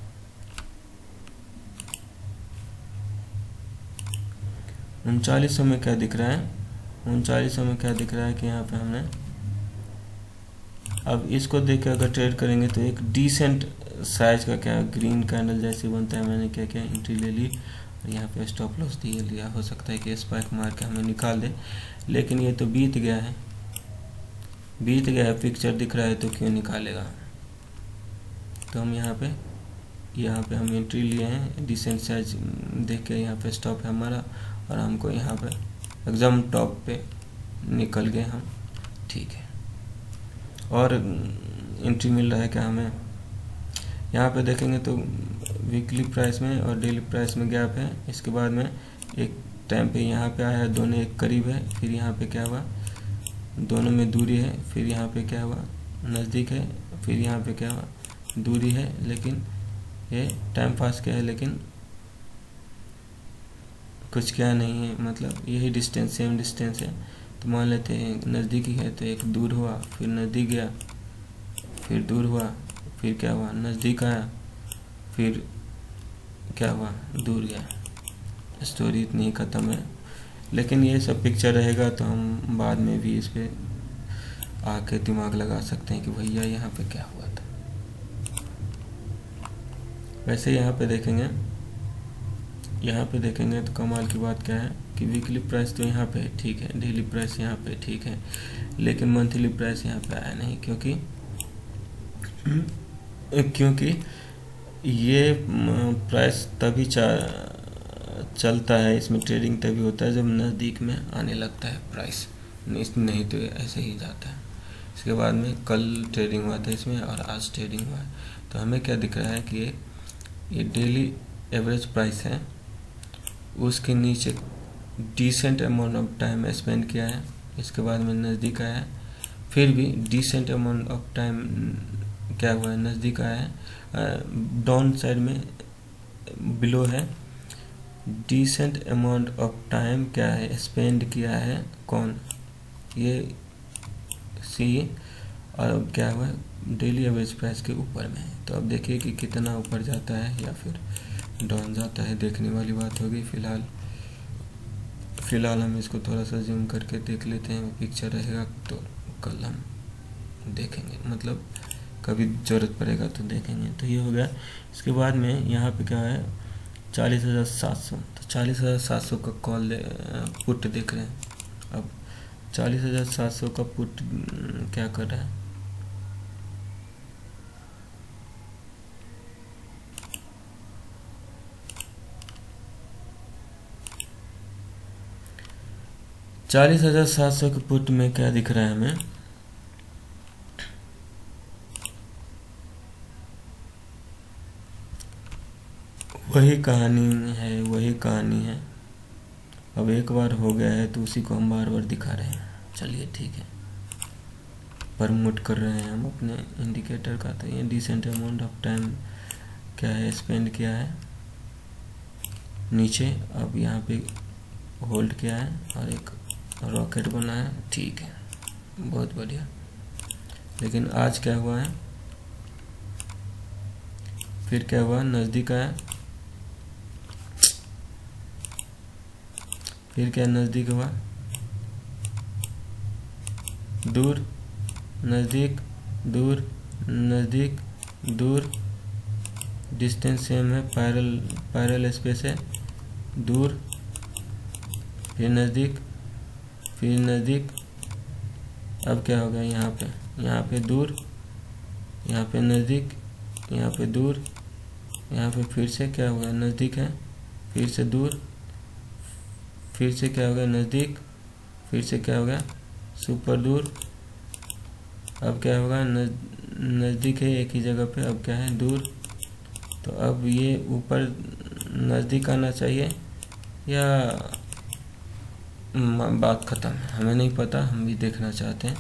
3900 में क्या दिख रहा है, 3900 में क्या दिख रहा है कि यहाँ पे हमने अब इसको देख के अगर ट्रेड करेंगे तो एक डिसेंट साइज का क्या ग्रीन कैंडल जैसे बनता है। मैंने क्या क्या एंट्री ले ली और यहाँ पे स्टॉप लॉस दिए लिया। हो सकता है कि स्पाइक मार के हमें निकाल दे, लेकिन ये तो बीत गया है, पिक्चर दिख रहा है तो क्यों निकालेगा। तो हम यहाँ पे हम एंट्री लिए हैं, डिसेंट साइज देख के यहाँ पे स्टॉप है हमारा, और हमको यहाँ पे एकदम टॉप पे निकल गए हम, ठीक है। और एंट्री मिल रहा है क्या हमें, यहाँ पे देखेंगे तो वीकली प्राइस में और डेली प्राइस में गैप है। इसके बाद में एक टाइम पे यहाँ पे आया है, दोनों एक करीब है, फिर यहाँ पे क्या हुआ, दोनों में दूरी है, फिर यहाँ पे क्या हुआ, नज़दीक है, फिर यहाँ पे क्या हुआ, दूरी है, लेकिन ये टाइम पास क्या है, लेकिन कुछ क्या नहीं है, मतलब यही डिस्टेंस, सेम डिस्टेंस है। तो मान लेते हैं नज़दीकी है तो एक दूर हुआ, फिर नज़दीक गया, फिर दूर हुआ, फिर क्या हुआ, नज़दीक आया, फिर क्या हुआ, दूर गया। स्टोरी इतनी ही ख़त्म है। लेकिन ये सब पिक्चर रहेगा तो हम बाद में भी इस पर आके दिमाग लगा सकते हैं कि भैया यहाँ पे क्या हुआ था। वैसे यहाँ पे देखेंगे तो कमाल की बात क्या है कि वीकली प्राइस तो यहाँ पे ठीक है, डेली प्राइस यहाँ पे ठीक है, लेकिन मंथली प्राइस यहाँ पे आया नहीं, क्योंकि ये प्राइस तभी चलता है, इसमें ट्रेडिंग तभी होता है जब नज़दीक में आने लगता है प्राइस, नहीं तो ऐसे ही जाता है। इसके बाद में कल ट्रेडिंग हुआ था इसमें और आज ट्रेडिंग हुआ है, तो हमें क्या दिख रहा है कि ये डेली एवरेज प्राइस है, उसके नीचे decent amount of time spend किया है, इसके बाद में नज़दीक आया है, फिर भी डिसेंट अमाउंट ऑफ टाइम क्या हुआ है, नज़दीक आया है, डाउन साइड में बिलो है। डिसेंट अमाउंट ऑफ टाइम क्या है, स्पेंड किया है कौन, ये सी, और अब क्या हुआ, डेली एवरेज प्राइस के ऊपर में है। तो अब देखिए कि कितना ऊपर जाता है या फिर डाउन जाता है, देखने वाली बात होगी। फिलहाल हम इसको थोड़ा सा जूम करके देख लेते हैं, पिक्चर रहेगा तो कल हम देखेंगे, मतलब कभी ज़रूरत पड़ेगा तो देखेंगे। तो ये हो गया। इसके बाद में यहाँ पे क्या है 40,700, तो 40,700 का पुट देख रहे हैं। अब 40,700 का पुट क्या कर रहा है, $40,700 के पुट में क्या दिख रहा है हमें, वही कहानी है। अब एक बार हो गया है तो उसी को हम बार बार दिखा रहे हैं। चलिए ठीक है, प्रमोट कर रहे हैं हम अपने इंडिकेटर का। तो ये डिसेंट अमाउंट ऑफ टाइम क्या है, स्पेंड किया है नीचे, अब यहाँ पे होल्ड किया है और एक रॉकेट बना है, ठीक है, बहुत बढ़िया। लेकिन आज क्या हुआ है, फिर क्या हुआ, नज़दीक आया, फिर क्या नज़दीक हुआ, दूर, नज़दीक, दूर, नज़दीक, दूर, डिस्टेंस सेम है, पैरेलल स्पेस है, दूर, फिर नज़दीक, फिर नज़दीक। अब क्या हो गया, यहाँ पे दूर, यहाँ पे नज़दीक, यहाँ पे दूर, यहाँ पे फिर से क्या होगा, नज़दीक है, फिर से दूर, फिर से क्या होगा, नज़दीक, फिर से क्या होगा, सुपर दूर। अब क्या होगा, नज़दीक है एक ही जगह पे, अब क्या है, दूर। तो अब ये ऊपर नज़दीक आना चाहिए या बात ख़त्म है, हमें नहीं पता, हम भी देखना चाहते हैं।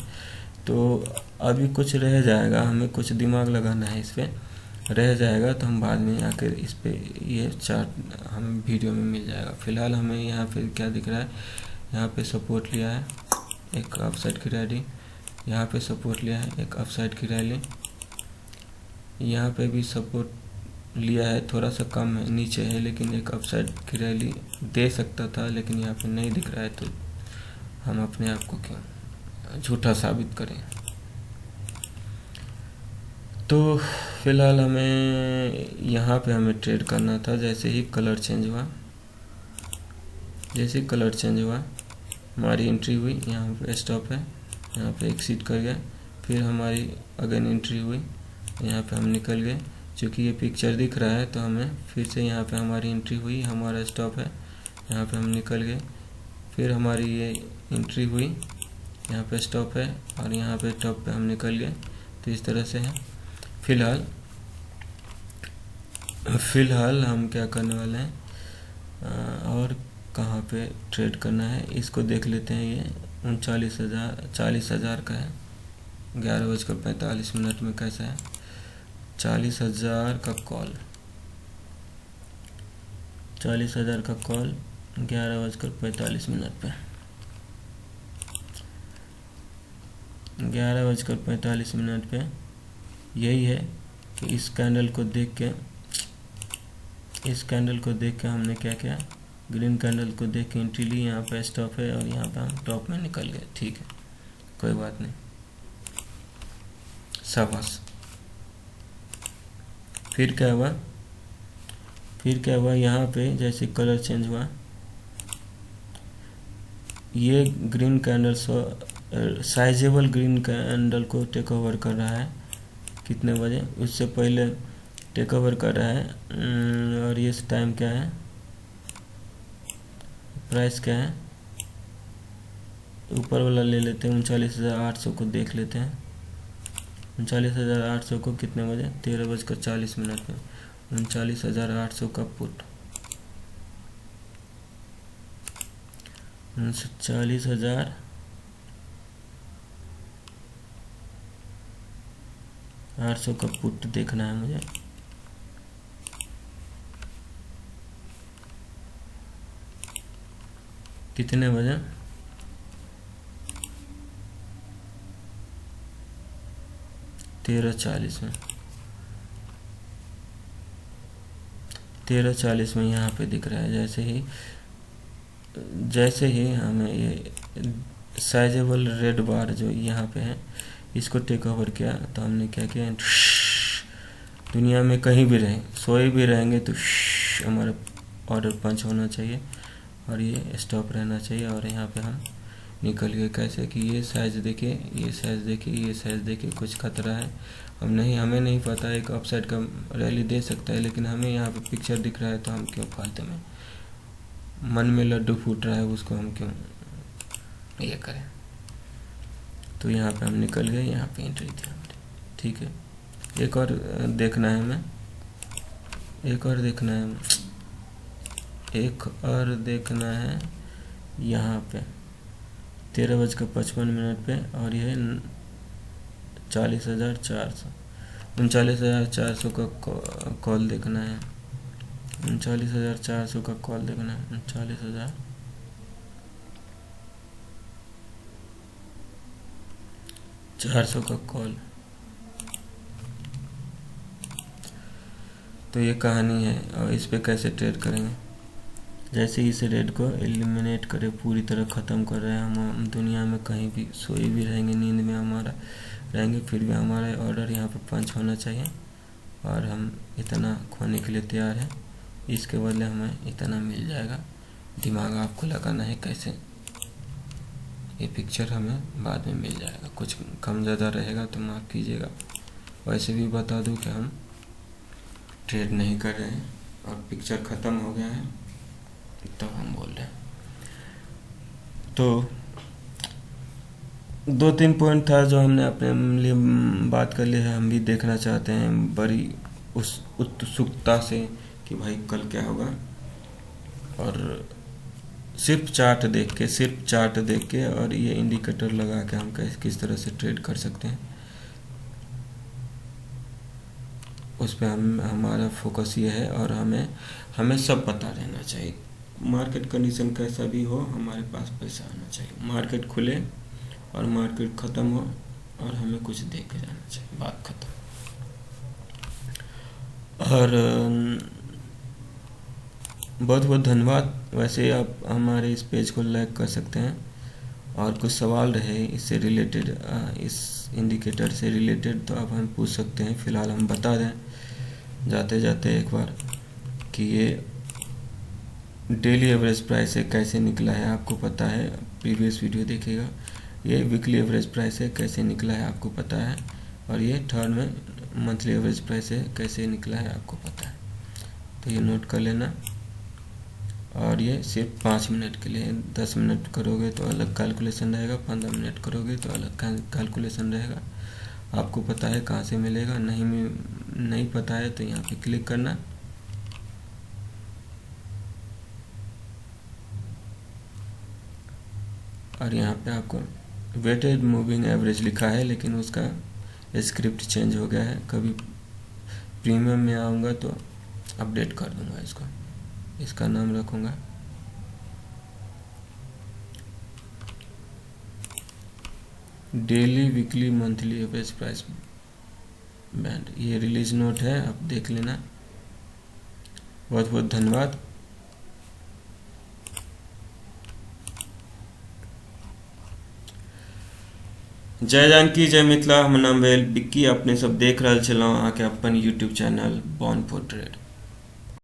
तो अभी कुछ रह जाएगा, हमें कुछ दिमाग लगाना है, इस पर रह जाएगा तो हम बाद में आकर इस पे ये चार्ट हम वीडियो में मिल जाएगा। फ़िलहाल हमें यहाँ पे क्या दिख रहा है, यहाँ पे सपोर्ट लिया है एक अपसाइड की रैली, यहाँ पे सपोर्ट लिया है एक अपसाइड की रैली, यहाँ पे भी सपोर्ट लिया है, थोड़ा सा कम है, नीचे है, लेकिन एक अपसाइड की रैली दे सकता था, लेकिन यहाँ पे नहीं दिख रहा है। तो हम अपने आप को क्यों झूठा साबित करें। तो फिलहाल हमें यहाँ पे हमें ट्रेड करना था। जैसे ही कलर चेंज हुआ, जैसे कलर चेंज हुआ हमारी एंट्री हुई, यहाँ पे स्टॉप है, यहाँ पे एक्सिट कर गया, फिर हमारी अगेन एंट्री हुई, यहाँ पे हम निकल गए। क्योंकि ये पिक्चर दिख रहा है तो हमें फिर से यहाँ पे हमारी एंट्री हुई, हमारा स्टॉप है, यहाँ पे हम निकल गए, फिर हमारी ये एंट्री हुई, यहाँ पे स्टॉप है और यहाँ पे टॉप पे हम निकल गए। तो इस तरह से है। फिलहाल हम क्या करने वाले हैं, और कहाँ पे ट्रेड करना है इसको देख लेते हैं। ये 40,000 का है, 11:45 में कैसा है, 40,000 का कॉल, 40,000 का कॉल 11:45 पे, 11:45 पे। यही है कि इस कैंडल को देख के हमने क्या किया, ग्रीन कैंडल को देख के एंट्री ली, यहाँ पे स्टॉप है और यहाँ पे हम टॉप में निकल गए। ठीक है, कोई बात नहीं, शाबाश। फिर क्या हुआ, यहाँ पे जैसे कलर चेंज हुआ, ये green candle sizeable green candle को टेक ओवर कर रहा है। कितने बजे, उससे पहले टेक ओवर कर रहा है। और ये टाइम क्या है, प्राइस क्या है, ऊपर वाला ले लेते हैं, 39,800 को देख लेते हैं। 39,800 को कितने बजे, 13:40 पे 39,800 का पुट, 39,800 का पुट देखना है मुझे। कितने बजे, 13:40 में, 13:40 में यहाँ पे दिख रहा है। जैसे ही हमें ये साइजेबल रेड बार जो यहाँ पे है इसको टेक ओवर किया, तो हमने क्या किया, दुनिया में कहीं भी रहें, सोए भी रहेंगे तो हमारा ऑर्डर पंच होना चाहिए और ये स्टॉप रहना चाहिए। और यहाँ पे हम निकल गए। कैसे कि ये साइज देखिए, ये साइज देखिए, ये साइज देखिए, कुछ खतरा है। हमें नहीं पता, एक अपसाइड का रैली दे सकता है, लेकिन हमें यहाँ पे पिक्चर दिख रहा है तो हम क्यों फालतू में, मन में लड्डू फूट रहा है उसको हम क्यों ये करें। तो यहाँ पे हम निकल गए, यहाँ पे एंट्री थी हमारी। ठीक है, एक और देखना है हमें, एक और देखना है यहाँ पे 13:55 पे, और यह 39,400 का कॉल देखना है। 39,400 का कॉल देखना है, 39,400 का कॉल। तो ये कहानी है, और इस पे कैसे ट्रेड करेंगे। जैसे ही इस रेड को एलिमिनेट करें, पूरी तरह ख़त्म कर रहे हैं हम दुनिया में कहीं भी सोए भी रहेंगे, नींद में हमारा रहेंगे, फिर भी हमारा ऑर्डर यहाँ पे पंच होना चाहिए, और हम इतना खोने के लिए तैयार हैं। इसके बदले हमें इतना मिल जाएगा। दिमाग आपको लगाना है कैसे, ये पिक्चर हमें बाद में मिल जाएगा। कुछ कम ज़्यादा रहेगा तो माफ़ कीजिएगा। वैसे भी बता दूं कि हम ट्रेड नहीं कर रहे हैं और पिक्चर ख़त्म हो गया है तब हम बोल रहे हैं। तो 2-3 पॉइंट था जो हमने अपने लिए बात कर ली है। हम भी देखना चाहते हैं बड़ी उस उत्सुकता से कि भाई कल क्या होगा, और सिर्फ चार्ट देख के और ये इंडिकेटर लगा के हम किस तरह से ट्रेड कर सकते हैं उस पर हमारा फोकस ये है। और हमें सब पता रहना चाहिए। मार्केट कंडीशन कैसा भी हो, हमारे पास पैसा आना चाहिए। मार्केट खुले और मार्केट ख़त्म हो और हमें कुछ देख के जाना चाहिए, बात ख़त्म। और बहुत बहुत धन्यवाद। वैसे आप हमारे इस पेज को लाइक कर सकते हैं, और कुछ सवाल रहे इससे रिलेटेड, इस इंडिकेटर से रिलेटेड, तो आप हम पूछ सकते हैं। फ़िलहाल हम बता दें जाते जाते एक बार कि ये डेली एवरेज प्राइस है, कैसे निकला है आपको पता है, प्रीवियस वीडियो देखिएगा। ये वीकली एवरेज प्राइस है, कैसे निकला है आपको पता है, और ये थर्ड में मंथली एवरेज प्राइस है, कैसे निकला है आपको पता है। तो ये नोट कर लेना। और ये सिर्फ 5 मिनट के लिए, 10 मिनट करोगे तो अलग कैलकुलेशन रहेगा, 15 मिनट करोगे तो अलग कैलकुलेशन रहेगा। आपको पता है कहाँ से मिलेगा, नहीं पता है तो यहाँ पे क्लिक करना। और यहाँ पे आपको वेटेड मूविंग एवरेज लिखा है, लेकिन उसका स्क्रिप्ट चेंज हो गया है। कभी प्रीमियम में आऊँगा तो अपडेट कर दूँगा इसको, इसका नाम रखूँगा daily weekly monthly average price band. ये रिलीज नोट है, आप देख लेना। बहुत बहुत धन्यवाद। जय जानकी जय मिथिला। हमर नाम भेल बिक्की। अपने सब देख रहल छलहुँ अहाँके अपन YouTube channel born for trade.